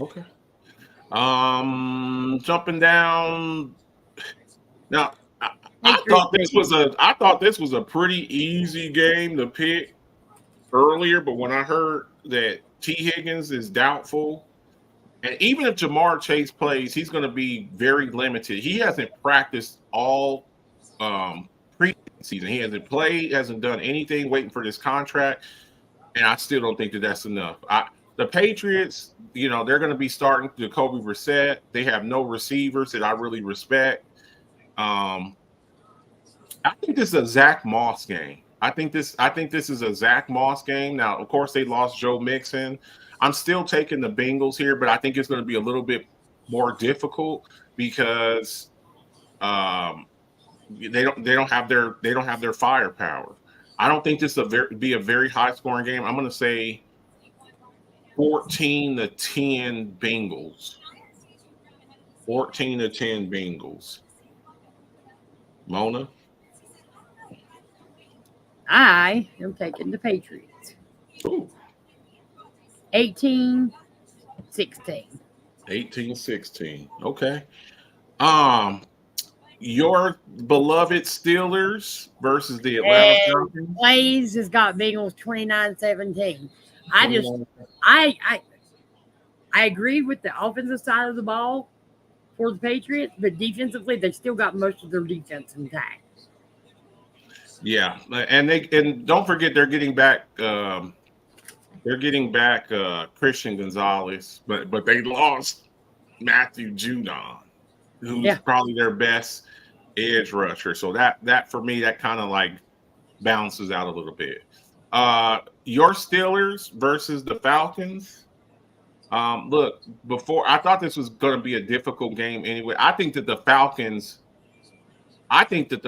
Okay. Jumping down. Now, I thought this was a pretty easy game to pick earlier, but when I heard that T. Higgins is doubtful, and even if Jamar Chase plays, he's going to be very limited. He hasn't practiced all preseason. He hasn't played, hasn't done anything, waiting for this contract, and I still don't think that that's enough. The Patriots, they're going to be starting Jacoby Brissett. They have no receivers that I really respect. I think this is a Zach Moss game. I think this is a Zach Moss game. Now, of course, they lost Joe Mixon. I'm still taking the Bengals here, but I think it's going to be a little bit more difficult because they don't have their firepower. I don't think this will be a very high scoring game. I'm going to say 14-10 Bengals. 14-10 Bengals. Mona? I am taking the Patriots. Ooh. 18-16. 18-16. Okay. Your beloved Steelers versus the Atlanta Falcons. Blaze has got Bengals 29-17. I agree with the offensive side of the ball for the Patriots, but defensively they still got most of their defense intact. Yeah, and don't forget they're getting back Christian Gonzalez, but they lost Matthew Judon, who's probably their best edge rusher. So that for me, that kind of like balances out a little bit. Your Steelers versus the Falcons. Look, before I thought this was going to be a difficult game anyway. I think that the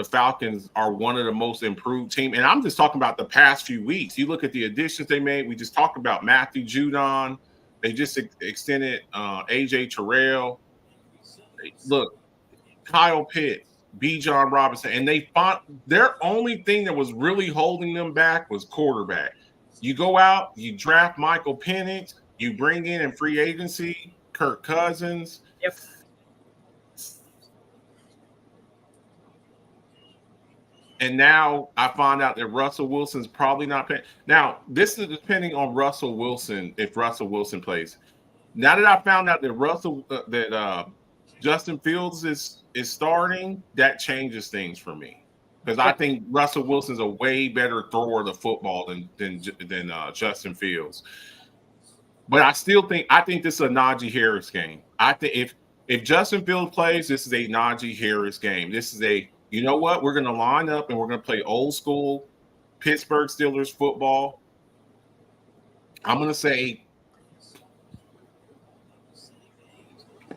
Falcons are one of the most improved teams. And I'm just talking about the past few weeks. You look at the additions they made. We just talked about Matthew Judon. They just extended A.J. Terrell. Look, Kyle Pitts, B. John Robinson. And their only thing that was really holding them back was quarterback. You go out, you draft Michael Penix, you bring in free agency Kirk Cousins. Yep. And now I find out that Russell Wilson's probably not playing. Now, this is depending on Russell Wilson, if Russell Wilson plays. Now that I found out that Justin Fields is starting, that changes things for me. Because I think Russell Wilson's a way better thrower of the football than Justin Fields. But I think this is a Najee Harris game. I think if Justin Fields plays, this is a Najee Harris game. This is a, you know what? We're going to line up and we're going to play old school Pittsburgh Steelers football. I'm going to say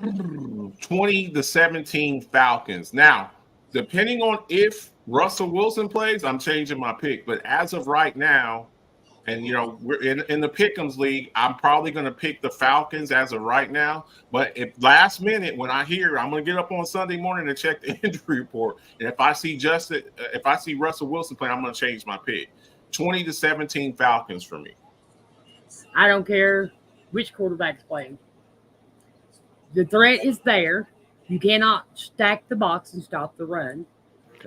20-17 Falcons. Now, depending on if Russell Wilson plays, I'm changing my pick. But as of right now, and we're in the Pick'ems league, I'm probably going to pick the Falcons as of right now. But if last minute, when I hear, I'm going to get up on Sunday morning to check the injury report, and if I see Russell Wilson playing, I'm going to change my pick. 20-17 Falcons for me. I don't care which quarterback's playing. The threat is there. You cannot stack the box and stop the run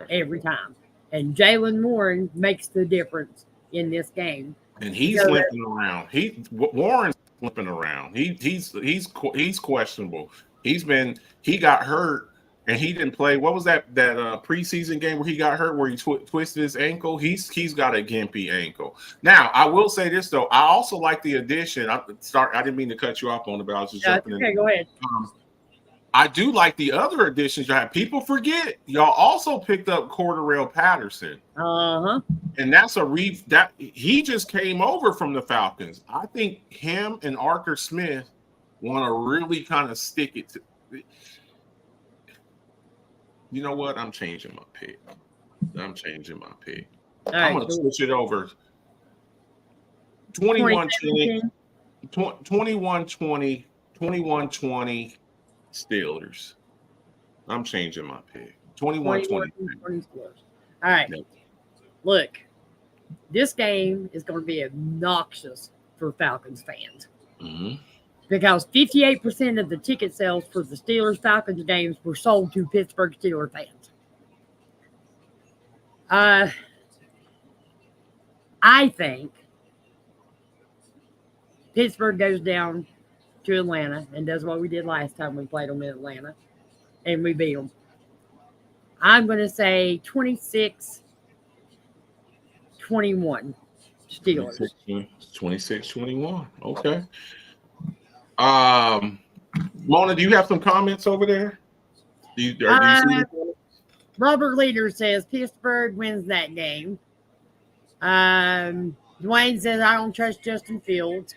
every time. And Jalen Warren makes the difference in this game. And he's limping around. Warren's limping around. He's questionable. He got hurt and he didn't play. What was that preseason game where he got hurt where he twisted his ankle? He's got a gimpy ankle. Now I will say this though. I also like the addition. I didn't mean to cut you off on it, but I was just jumping in. Okay, go ahead. I do like the other additions you have. People forget y'all also picked up Cordarrelle Patterson. And that's that he just came over from the Falcons. I think him and Arthur Smith want to really kind of stick it to. You know what? I'm changing my pick. I'm going to switch it over. 21-20, 21-20 Steelers. I'm changing my pick. 21-20. All right. Yep. Look, this game is going to be obnoxious for Falcons fans. Because 58% of the ticket sales for the Steelers-Falcons games were sold to Pittsburgh Steelers fans. I think Pittsburgh goes down to Atlanta and does what we did last time we played them in Atlanta, and we beat them. I'm going to say 26-21 Steelers. 26-21. Okay. Mona, do you have some comments over there? Do you see Robert Leader says Pittsburgh wins that game. Dwayne says I don't trust Justin Fields.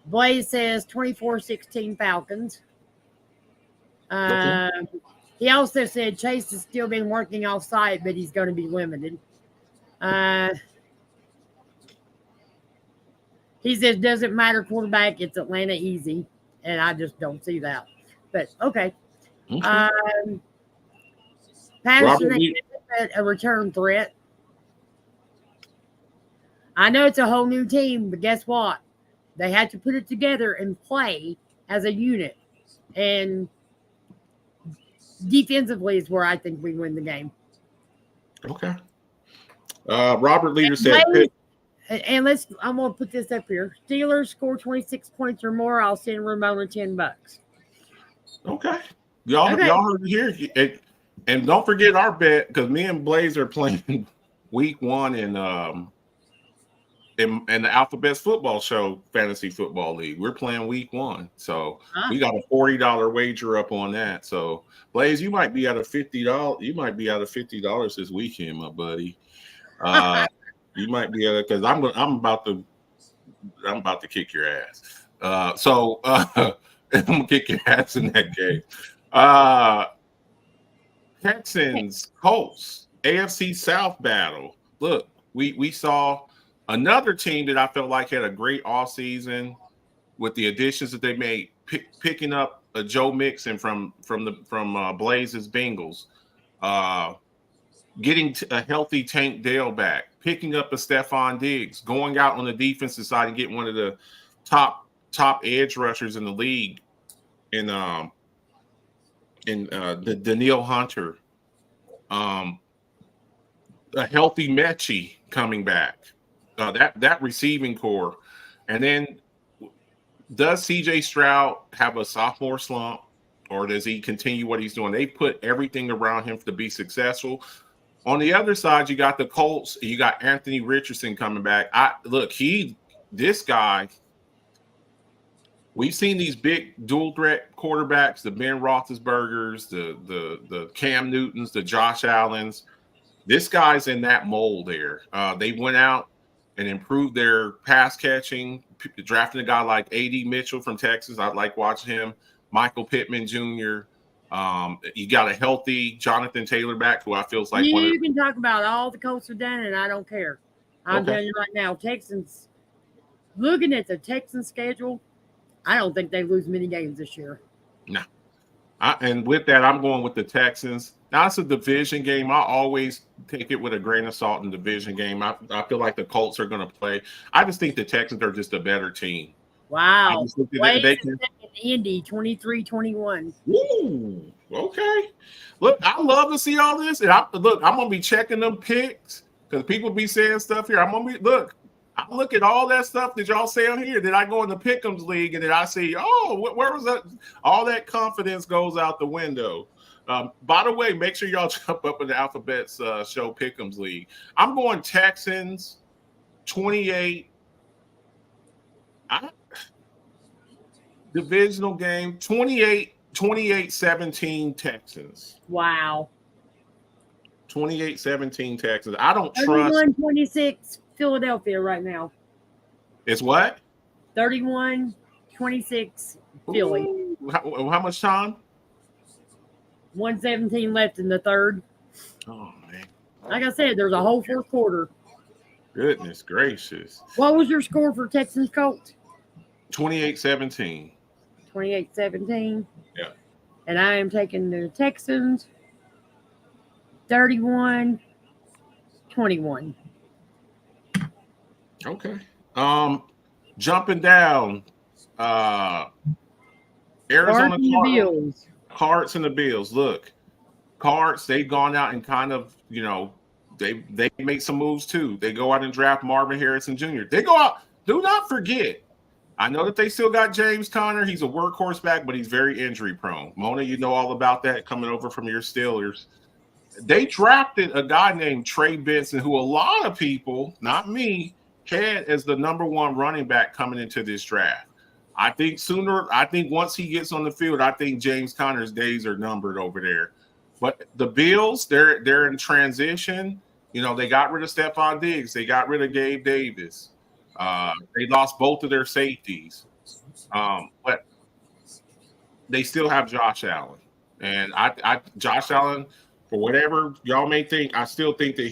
Blaze says 24-16 Falcons. Okay. He also said Chase has still been working off site, but he's going to be limited. He says doesn't matter quarterback, it's Atlanta easy, and I just don't see that. But okay. Patterson is a return threat. I know it's a whole new team, but guess what? They had to put it together and play as a unit. And defensively is where I think we win the game. Okay. Robert Leader said. And I'm going to put this up here. Steelers score 26 points or more. I'll send Ramona $10. Okay. Y'all heard it here. And don't forget our bet, because me and Blaze are playing week 1 in the Alphabet Football Show Fantasy Football League. We're playing week 1. So we got a $40 wager up on that. So Blaze, you might be out of $50. You might be out of $50 this weekend, my buddy. You might be at it because I'm about to kick your ass. I'm gonna kick your ass in that game. Texans, Colts, AFC South battle. Look, we saw another team that I felt like had a great offseason with the additions that they made, picking up a Joe Mixon from Blaze's Bengals, getting a healthy Tank Dale back, picking up a Stephon Diggs, going out on the defensive side and getting one of the top edge rushers in the league, in the Danielle Hunter, a healthy Mechie coming back, that receiving core, and then does C.J. Stroud have a sophomore slump, or does he continue what he's doing? They put everything around him to be successful. On the other side, you got the Colts. You got Anthony Richardson coming back. This guy, we've seen these big dual threat quarterbacks, the Ben Roethlisbergers, the Cam Newtons, the Josh Allens. This guy's in that mold there. They went out and improved their pass catching, drafting a guy like A.D. Mitchell from Texas. I like watching him. Michael Pittman Jr. You got a healthy Jonathan Taylor back, who I feel is like you can talk about all the Colts have done, and I don't care. I'm telling you right now, Texans, looking at the Texans schedule, I don't think they lose many games this year. No. And with that, I'm going with the Texans. Now, it's a division game. I always take it with a grain of salt in division game. I feel like the Colts are going to play. I just think the Texans are just a better team. Wow. They can Indy 23-21. Ooh, okay. Look, I love to see all this. And I'm going to be checking them picks because people be saying stuff here. I look at all that stuff that y'all say on here. Then I go in the Pick'ems League and then I see, where was that? All that confidence goes out the window. By the way, make sure y'all jump up in the Alphabets Show Pick'ems League. I'm going Texans 28. Divisional game 28-17 Texans. Wow. 28-17 Texans. I don't trust 31-26 Philadelphia right now. It's what? 31-26 Philly. Ooh, how much time? 1:17 left in the third. Oh man. Like I said, there's a whole fourth quarter. Goodness gracious. What was your score for Texans Colts? 28-17. 28-17. Yeah. And I am taking the Texans 31-21. Okay. Jumping down. Arizona Bills. Cards and the Bills. Look, Cards, they've gone out and kind of, they make some moves too. They go out and draft Marvin Harrison Jr. They go out. Do not forget. I know that they still got James Conner. He's a workhorse back, but he's very injury prone. Mona, you know all about that coming over from your Steelers. They drafted a guy named Trey Benson, who a lot of people, not me, had as the number one running back coming into this draft. I think once he gets on the field, I think James Conner's days are numbered over there. But the Bills, they're in transition. They got rid of Stephon Diggs. They got rid of Gabe Davis. They lost both of their safeties. But they still have Josh Allen. And Josh Allen, for whatever y'all may think, I still think that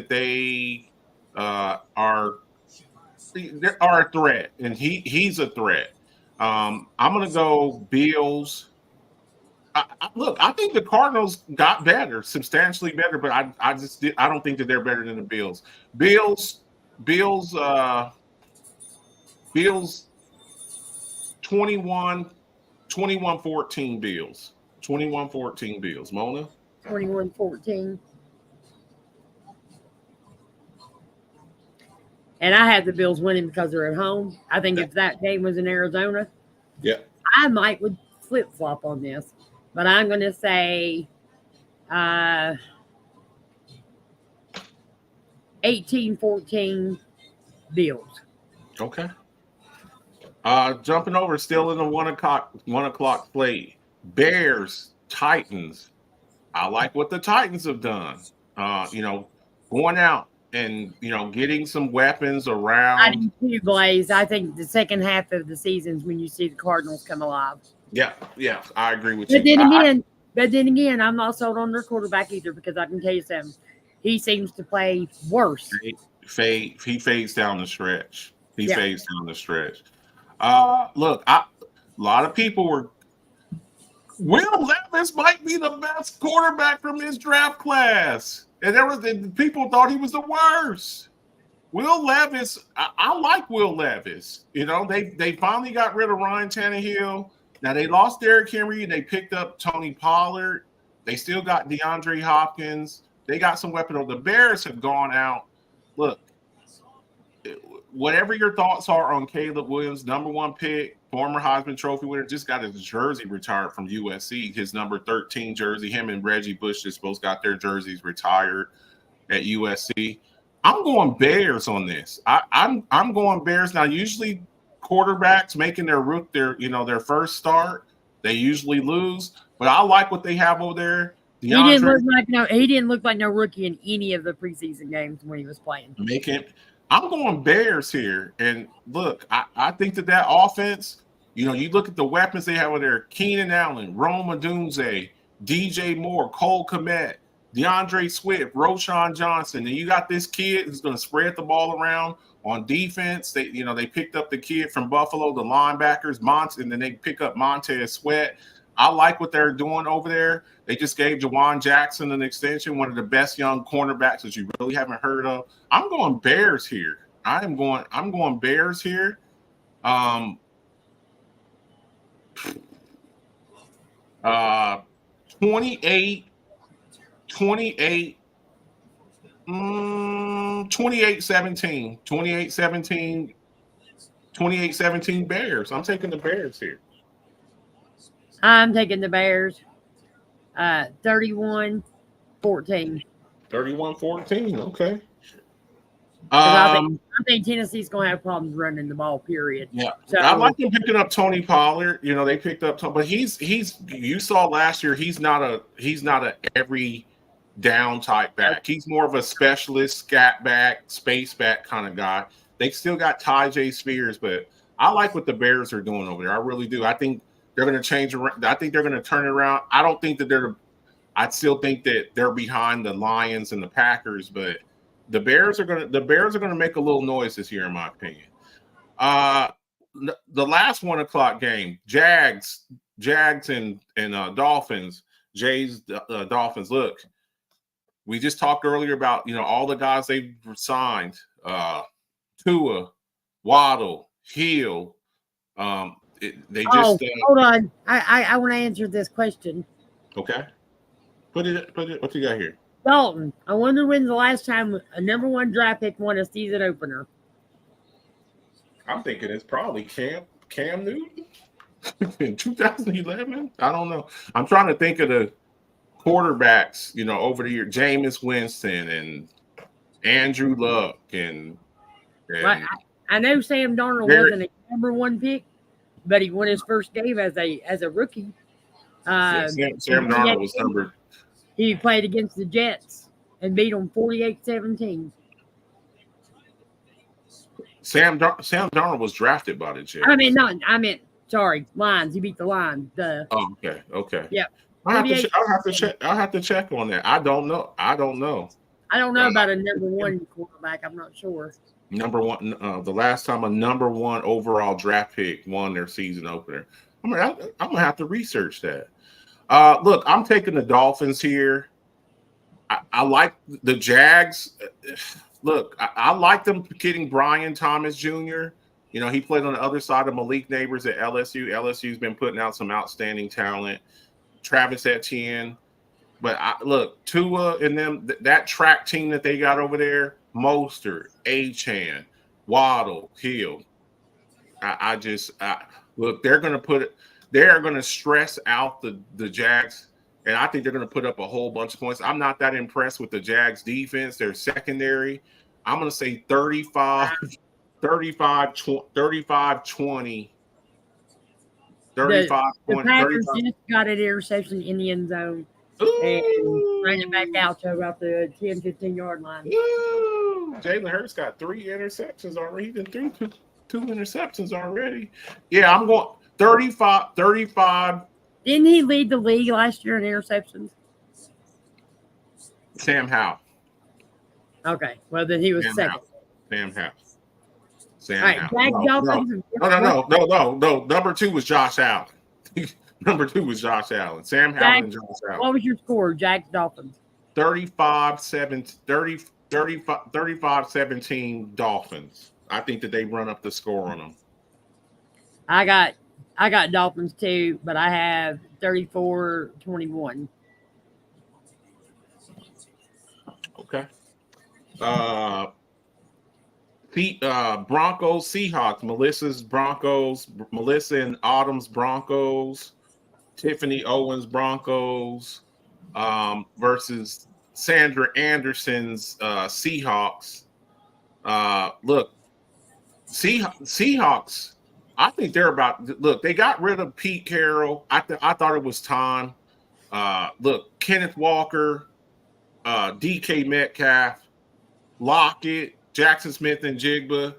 they are a threat, and he's a threat. I'm gonna go Bills. I think the Cardinals got better, substantially better, but I don't think that they're better than the Bills. Bills 21-14 Bills. 21-14 Bills. Mona? 21-14. And I have the Bills winning because they're at home. I think if that game was in Arizona, I would flip-flop on this. But I'm going to say 18-14 Bills. Okay. Jumping over, still in the 1 o'clock slate. Bears, Titans. I like what the Titans have done. Going out and getting some weapons around. I do too, Blaze. I think the second half of the season is when you see the Cardinals come alive. Yeah, I agree with you. But then again, I'm not sold on their quarterback either because I can tell you something. He seems to play worse. He fades down the stretch. Fades down the stretch. Look, a lot of people were. Will Levis might be the best quarterback from his draft class, and people thought he was the worst. Will Levis, I like Will Levis. They finally got rid of Ryan Tannehill. Now they lost Derrick Henry and they picked up Tony Pollard. They still got DeAndre Hopkins. They got some weapons. The Bears have gone out. Look, whatever your thoughts are on Caleb Williams, number one pick, former Heisman Trophy winner, just got his jersey retired from USC, his number 13 jersey. Him and Reggie Bush just both got their jerseys retired at USC. I'm going Bears on this. I'm going Bears. Now, usually quarterbacks making their first start, they usually lose. But I like what they have over there. He didn't DeAndre look like no rookie in any of the preseason games when he was playing. I'm going Bears here. And look, I think that offense, you look at the weapons they have over there: Keenan Allen, Rome Odunze, DJ Moore, Cole Kmet, DeAndre Swift, Roshan Johnson, and you got this kid who's going to spread the ball around on defense. They picked up the kid from Buffalo, the linebackers, and then they pick up Montez Sweat. I like what they're doing over there. They just gave Jawan Jackson an extension, one of the best young cornerbacks that you really haven't heard of. I'm going Bears here. I'm going Bears here. 28 28 28-17 28-17 28-17 Bears. I'm taking the Bears here. I'm taking the Bears. 31-14. 31-14. Okay. I think Tennessee's going to have problems running the ball. Period. Yeah, so, I like them picking up Tony Pollard. They picked up, but he's. You saw last year. He's not a every down type back. He's more of a specialist, scat back, space back kind of guy. They still got Tyjae Spears, but I like what the Bears are doing over there. I really do. I think they're going to change around. I think they're going to turn it around. I don't think that I still think that they're behind the Lions and the Packers, but the Bears are going to make a little noise this year, in my opinion. The last 1 o'clock game, Jags and Dolphins. Jays, Dolphins. Look, we just talked earlier about all the guys they've signed. Tua, Waddle, Hill. Hold on. I want to answer this question. Okay. Put it. What you got here? Dalton. I wonder when's the last time a number 1 draft pick won a season opener. I'm thinking it's probably Cam Newton in 2011. I don't know. I'm trying to think of the quarterbacks, over the year. Jameis Winston and Andrew Luck and well, I know Sam Darnold wasn't a number 1 pick, but he won his first game as a rookie. Sam Darnold was number. He played against the Jets and beat them 48-17. Sam Darnold was drafted by the Jets. Sorry, Lions. He beat the Lions. Oh, okay. Yeah. I'll have to check on that. I don't know. I don't know about a number 1 quarterback. I'm not sure. Number 1, the last time a number 1 overall draft pick won their season opener. I'm gonna have to research that. Look, I'm taking the Dolphins here. I like the Jags. Look, I like them getting Brian Thomas Jr. He played on the other side of Malik Neighbors at LSU. LSU's been putting out some outstanding talent. Travis Etienne. But look, Tua and them, that track team that they got over there, Mostert, Achane, Waddle, Hill. Look, they're going to stress out the Jags, and I think they're going to put up a whole bunch of points. I'm not that impressed with the Jags defense. Their secondary, I'm going to say 35, 20. 35, the Packers just got an interception in the end zone. Ooh. And ran it back out to about the 10, 15-yard line. Ooh. Jalen Hurts got 3 interceptions already. He been through 2 interceptions already. Yeah, I'm going 35. Didn't he lead the league last year in interceptions? Sam Howell. Okay, well then he was second. Sam Howell. No. Number 2 was Josh Allen. Number 2 was Josh Allen. Sam Howell and Josh Allen. What was your score, Jags Dolphins? 35-17 Dolphins. I think that they run up the score on them. I got Dolphins too, but I have 34-21. Okay. Broncos, Seahawks, Melissa and Autumn's Broncos, Tiffany Owens Broncos versus Sandra Anderson's Seahawks. Look, Seahawks. I think they're about. Look, they got rid of Pete Carroll. I thought it was time. Look, Kenneth Walker, DK Metcalf, Lockett, Jackson Smith and Jigba,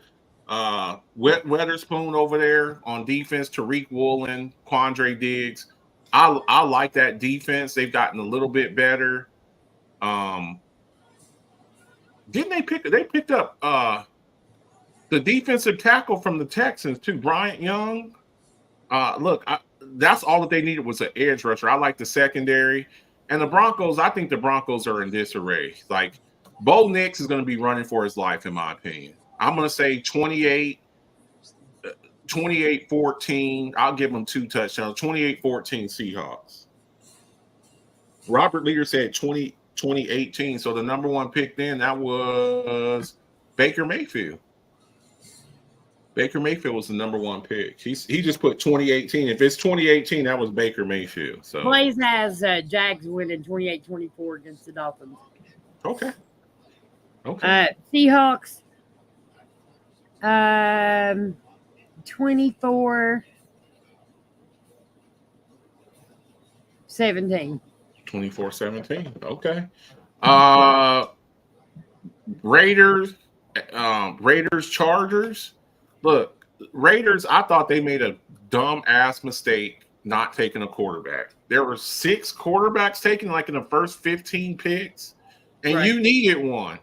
Weatherspoon over there on defense, Tariq Woolen, Quandre Diggs. I like that defense. They've gotten a little bit better. Didn't they picked up the defensive tackle from the Texans too, Bryant Young. Look, that's all that they needed was an edge rusher. I like the secondary. And the Broncos, I think the Broncos are in disarray. Like, Bo Nix is going to be running for his life, in my opinion. I'm going to say 28-14. I'll give them 2 touchdowns. 28-14 Seahawks. Robert Lear said 2018. So the number 1 pick then, that was Baker Mayfield. Baker Mayfield was the number 1 pick. He just put 2018. If it's 2018, that was Baker Mayfield. So Blaze has Jags winning 28-24 against the Dolphins. Okay. Seahawks 24-17. 24-17. Okay. Raiders, Chargers. Look, Raiders, I thought they made a dumb ass mistake not taking a quarterback. There were 6 quarterbacks taken like in the first 15 picks, and you needed one.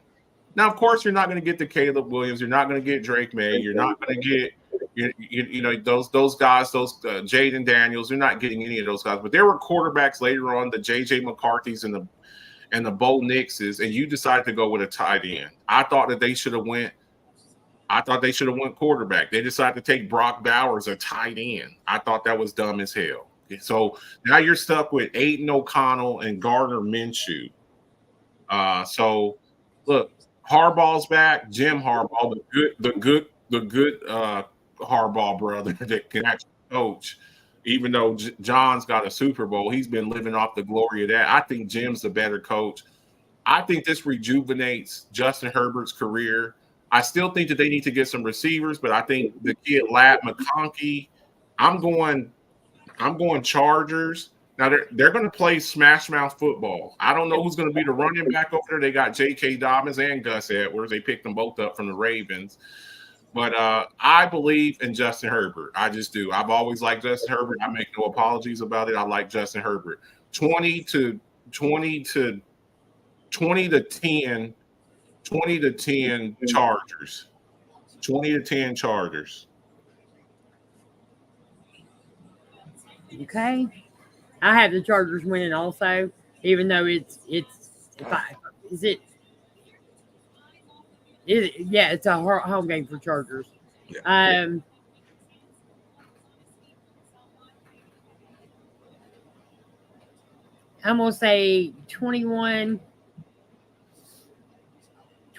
Now, of course, you're not going to get the Caleb Williams. You're not going to get Drake May. You're not going to get you know those guys, those Jaden Daniels. You're not getting any of those guys. But there were quarterbacks later on, the J.J. McCarthy's and the Bo Nixes, and you decided to go with a tight end. I thought they should have went quarterback. They decided to take Brock Bowers, a tight end. I thought that was dumb as hell. So now you're stuck with Aiden O'Connell and Gardner Minshew. So look, Harbaugh's back. Jim Harbaugh, the good Harbaugh brother that can actually coach. Even though John's got a Super Bowl, he's been living off the glory of that. I think Jim's the better coach. I think this rejuvenates Justin Herbert's career. I still think that they need to get some receivers, but I think the kid Lat McConkey, I'm going Chargers. Now they're going to play smash mouth football. I don't know who's going to be the running back over there. They got J.K. Dobbins and Gus Edwards. They picked them both up from the Ravens. But I believe in Justin Herbert. I just do. I've always liked Justin Herbert. I make no apologies about it. I like Justin Herbert. 20 to 10 Chargers. 20 to 10 Chargers. Okay. I have the Chargers winning also, even though it's a home game for Chargers. Yeah. I'm going to say 21-12.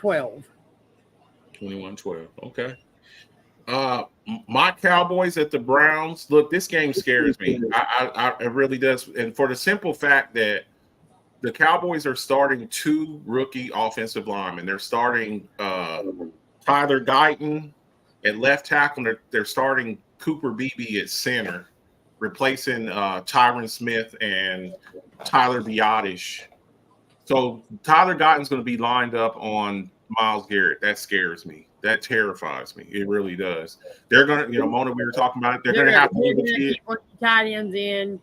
21-12. Okay. My Cowboys at the Browns. Look, this game scares me. It really does. And for the simple fact that the Cowboys are starting 2 rookie offensive linemen. They're starting Tyler Guyton at left tackle. They're starting Cooper Beebe at center, replacing Tyron Smith and Tyler Biotish. So Tyler Guyton's going to be lined up on Myles Garrett. That scares me. That terrifies me. It really does. They're going to, Mona, we were talking about it. They're going to have to move the kid. Tight ends in.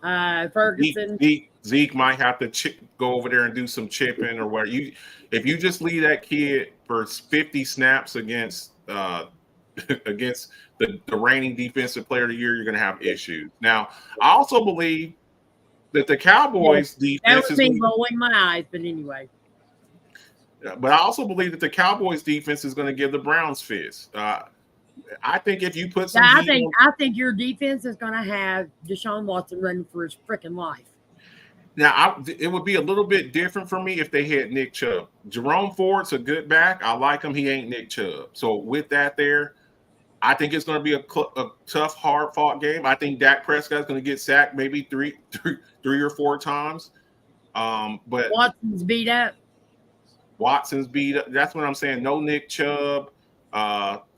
Ferguson. Zeke might have to go over there and do some chipping or where if you just leave that kid for 50 snaps against against the reigning defensive player of the year, you're going to have issues. Now, I also believe that the Cowboys defense that would be rolling my eyes, but anyway. But I also believe that the Cowboys defense is going to give the Browns fits. I think if you put some, I think your defense is going to have Deshaun Watson running for his freaking life. Now, it would be a little bit different for me if they had Nick Chubb. Jerome Ford's a good back. I like him. He ain't Nick Chubb. So with that there, I think it's going to be a tough, hard-fought game. I think Dak Prescott's going to get sacked maybe three or four times. But Watson's beat up. Watson's beat up. That's what I'm saying. No Nick Chubb.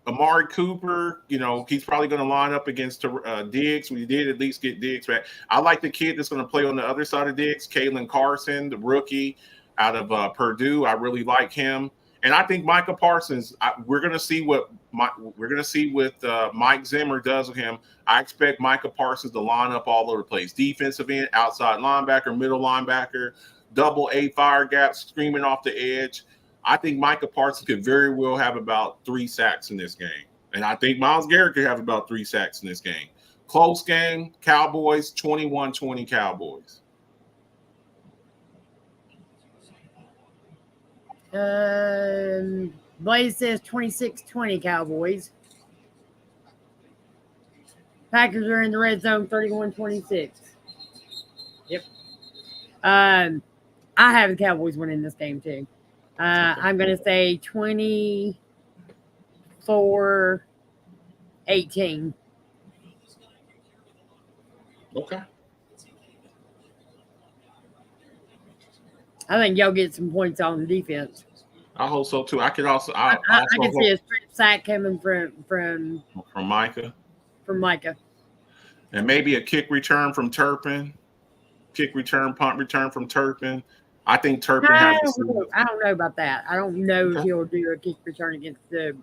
Amari Cooper, he's probably going to line up against Diggs. We did at least get Diggs back. I like the kid that's going to play on the other side of Diggs, Kalen Carson, the rookie out of Purdue. I really like him. And I think Micah Parsons, we're going to see what Mike Zimmer does with him. I expect Micah Parsons to line up all over the place. Defensive end, outside linebacker, middle linebacker, double A fire gap, screaming off the edge. I think Micah Parsons could very well have about 3 sacks in this game. And I think Myles Garrett could have about 3 sacks in this game. Close game, Cowboys, 21-20 Cowboys. Blaze says 26-20 Cowboys. Packers are in the red zone, 31-26. Yep. I have the Cowboys winning this game too. I'm going to say 24-18. Okay. I think y'all get some points on the defense. I hope so too. I can see a straight sack coming from Micah. From Micah. And maybe a kick return from Turpin. Kick return, punt return from Turpin. I think Turpin has. I don't know about that. I don't know if he'll do a kick return against the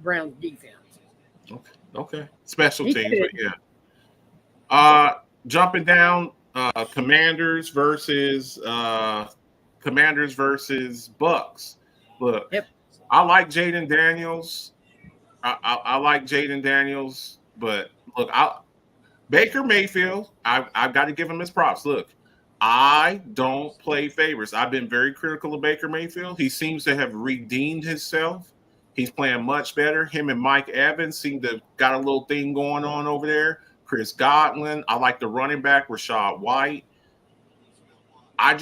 Browns defense. Okay. Special teams, but yeah. Jumping down, Commanders versus Bucks. Look, I like Jaden Daniels. I like Jaden Daniels, but look, Baker Mayfield. I've got to give him his props. Look. I don't play favorites. I've been very critical of Baker Mayfield. He seems to have redeemed himself. He's playing much better. Him and Mike Evans seem to have got a little thing going on over there. Chris Godwin. I like the running back, Rashad White. I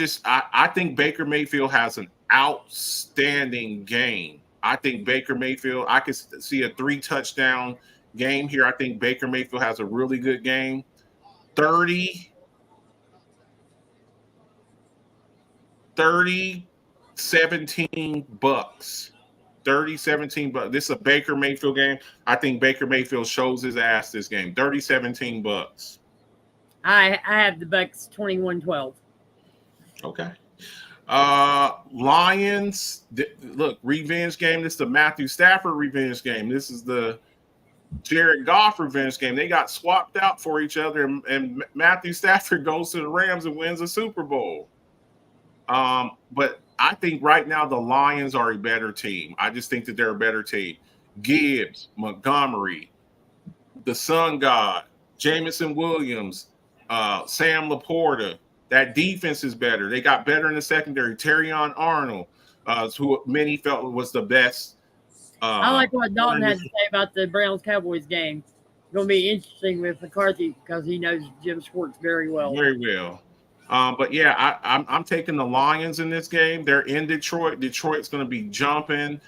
think Baker Mayfield has an outstanding game. I think Baker Mayfield, I could see a 3-touchdown game here. I think Baker Mayfield has a really good game. 30-17 Bucks. 30-17 Bucks. This is a Baker Mayfield game. I think Baker Mayfield shows his ass this game. 30-17 Bucks. I have the Bucks 21-12. Okay. Lions. Look, revenge game. This is the Matthew Stafford revenge game. This is the Jared Goff revenge game. They got swapped out for each other, and Matthew Stafford goes to the Rams and wins a Super Bowl. But I think right now the Lions are a better team. I just think that they're a better team. Gibbs, Montgomery, the Sun God, Jamison Williams, Sam Laporta. That defense is better. They got better in the secondary. Terrion Arnold, who many felt was the best. I like what Dalton had to say about the Browns-Cowboys game. It's going to be interesting with McCarthy because he knows Jim Schwartz very well. Very well. But yeah, I'm taking the Lions in this game. They're in Detroit. Detroit's going to be jumping.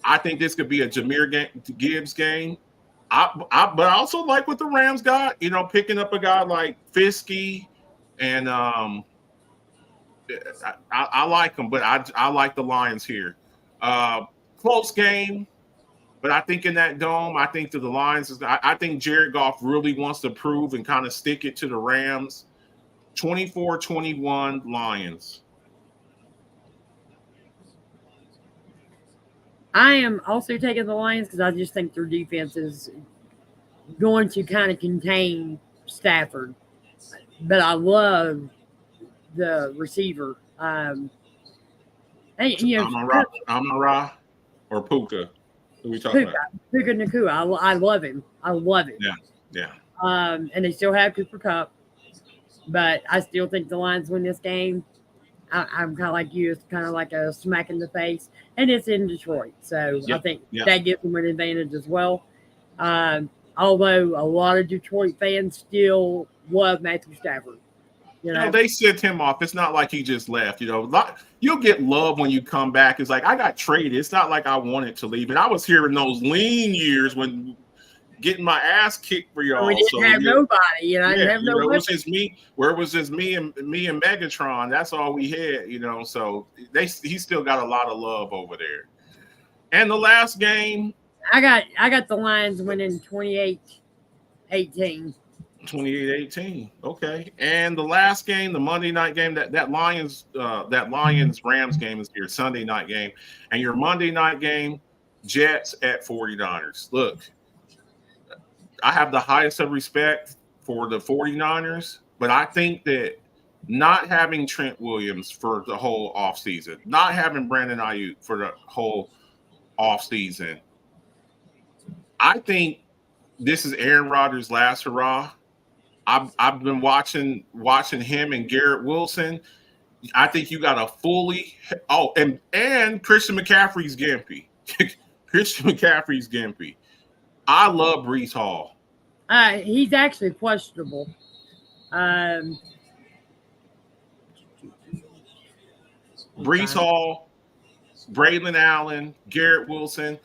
I think this could be a Jahmyr Gibbs game. But I also like what the Rams got. Picking up a guy like Fiske, and I like them. But I like the Lions here. Close game, but I think in that dome, I think that the Lions I think Jared Goff really wants to prove and kind of stick it to the Rams. 24-21 Lions. I am also taking the Lions because I just think their defense is going to kind of contain Stafford. But I love the receiver. Amon-Ra or Puka? Who we talking about? Puka Nacua. I love him. I love him. Yeah. And they still have Cooper Kupp. But I still think the Lions win this game. I'm kind of like you. It's kind of like a smack in the face. And it's in Detroit. So I think that gives them an advantage as well. Although a lot of Detroit fans still love Matthew Stafford. They sent him off. It's not like he just left. You'll get love when you come back. It's like, I got traded. It's not like I wanted to leave. And I was here in those lean years when getting my ass kicked for y'all. We didn't have nobody, I didn't have no. It was just me. Where it was just me and Megatron. That's all we had, So he still got a lot of love over there. And the last game, I got the Lions winning 28-18. 28-18. Okay. And the last game, the Monday night game, that Lions Rams game is your Sunday night game, and your Monday night game, Jets at 49ers. Look, I have the highest of respect for the 49ers, but I think that not having Trent Williams for the whole offseason, not having Brandon Ayuk for the whole offseason, I think this is Aaron Rodgers' last hurrah. I've been watching him and Garrett Wilson. I think you got a fully and Christian McCaffrey's gimpy. Christian McCaffrey's gimpy. I love Breece Hall. He's actually questionable. Breece Hall, Braylon Allen, Garrett Wilson.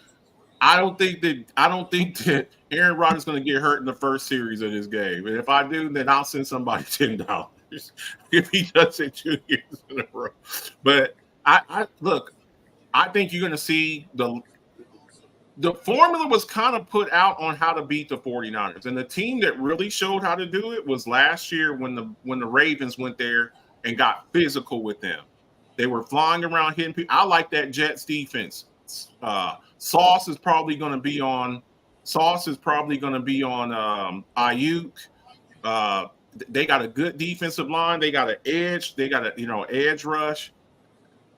I don't think that Aaron Rodgers is going to get hurt in the first series of this game. And if I do, then I'll send somebody $10 if he does it 2 years in a row. But I think you're going to see the formula was kind of put out on how to beat the 49ers. And the team that really showed how to do it was last year when the Ravens went there and got physical with them. They were flying around hitting people. I like that Jets defense. Sauce is probably going to be on Ayuk. They got a good defensive line. They got an edge. They got edge rush.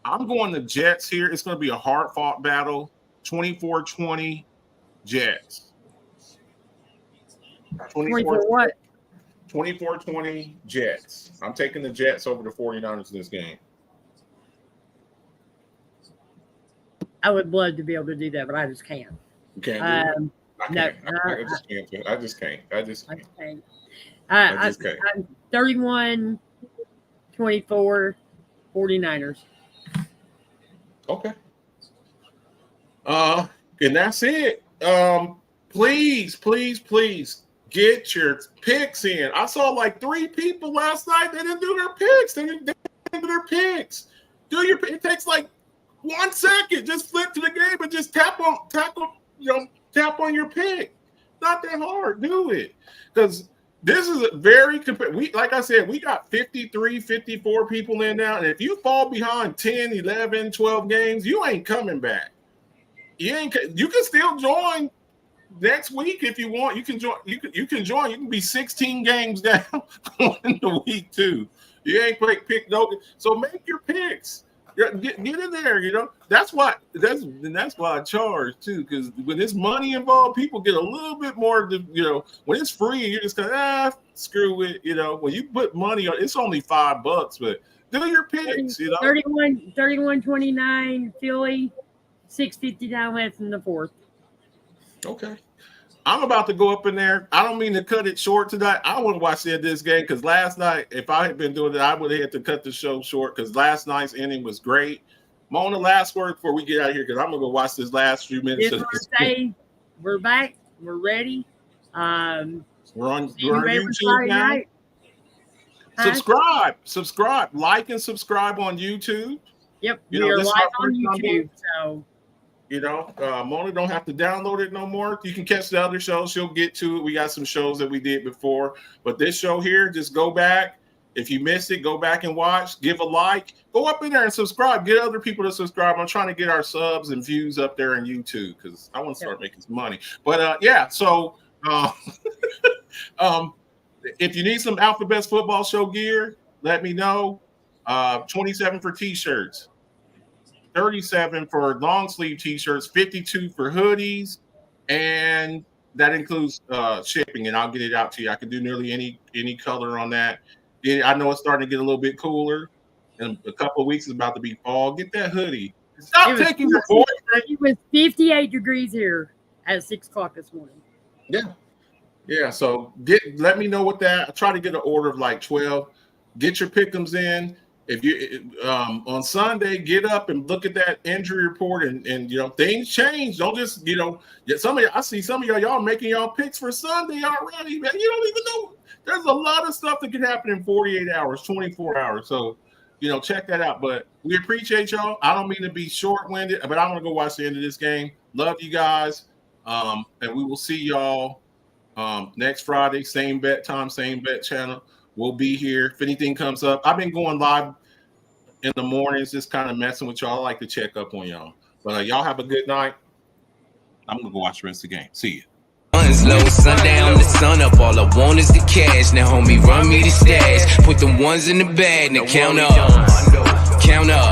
I'm going to Jets here. It's going to be a hard-fought battle. 24-20 Jets. 24 what? 24-20 Jets. I'm taking the Jets over the 49ers in this game. I would love to be able to do that, but I just can't. You can't do it? I just can't. I just can't. I just can't. I'm 31-24 49ers. Okay. And that's it. Please get your picks in. I saw like 3 people last night. They didn't do their picks. They didn't do their picks. It takes like 1 second. Just flip to the game and just tap on your pick. Not that hard. Do it. Because this is a very like I said, we got 53, 54 people in now. And if you fall behind 10, 11, 12 games, you ain't coming back. You can still join next week if you want. You can join. You can be 16 games down going into week 2. You ain't pick no. So make your picks. Get in there. That's why I charge too. Because when there's money involved, people get a little bit more. When it's free, you're just going screw it. When you put money on, it's only $5, but do your picks. 31-29 Philly. 6:50 down left in the 4th. Okay. I'm about to go up in there. I don't mean to cut it short tonight. I want to watch this game because last night, if I had been doing it, I would have had to cut the show short because last night's inning was great. Mona, last word before we get out of here because I'm going to go watch this last few minutes. We're back. We're ready. We're on YouTube now. Night. Subscribe. Like and subscribe on YouTube. Yep. We are live on YouTube. So. Mona don't have to download it no more. You can catch the other shows. She'll get to it. We got some shows that we did before. But this show here, just go back. If you missed it, go back and watch. Give a like. Go up in there and subscribe. Get other people to subscribe. I'm trying to get our subs and views up there on YouTube because I want to start making some money. But, so if you need some Alphabet's Football Show gear, let me know. 27 for T-shirts. 37 for long sleeve T-shirts, 52 for hoodies, and that includes shipping. And I'll get it out to you. I can do nearly any color on that. I know it's starting to get a little bit cooler. In a couple of weeks, it's about to be fall. Get that hoodie. Stop taking your boyfriend. It was 58 degrees here at 6 o'clock this morning. Yeah. So let me know what that. I try to get an order of like 12. Get your pick'ems in. if you on Sunday, get up and look at that injury report, and you know things change. Don't just some of y'all, I see some of y'all making y'all picks for Sunday already, man. You don't even know. There's a lot of stuff that can happen in 48 hours, 24 hours. So check that out. But we appreciate y'all. I don't mean to be short-winded, but I'm gonna go watch the end of this game. Love you guys, and we will see y'all next Friday. Same bet time, same bet channel. We'll be here if anything comes up. I've been going live in the mornings, just kind of messing with y'all. I like to check up on y'all. But y'all have a good night. I'm gonna go watch the rest of the game. See you. Funds low, sundown, the sun up. All I want is the cash. Now, homie, run me the stash. Put the ones in the bag. Now count up. Count up.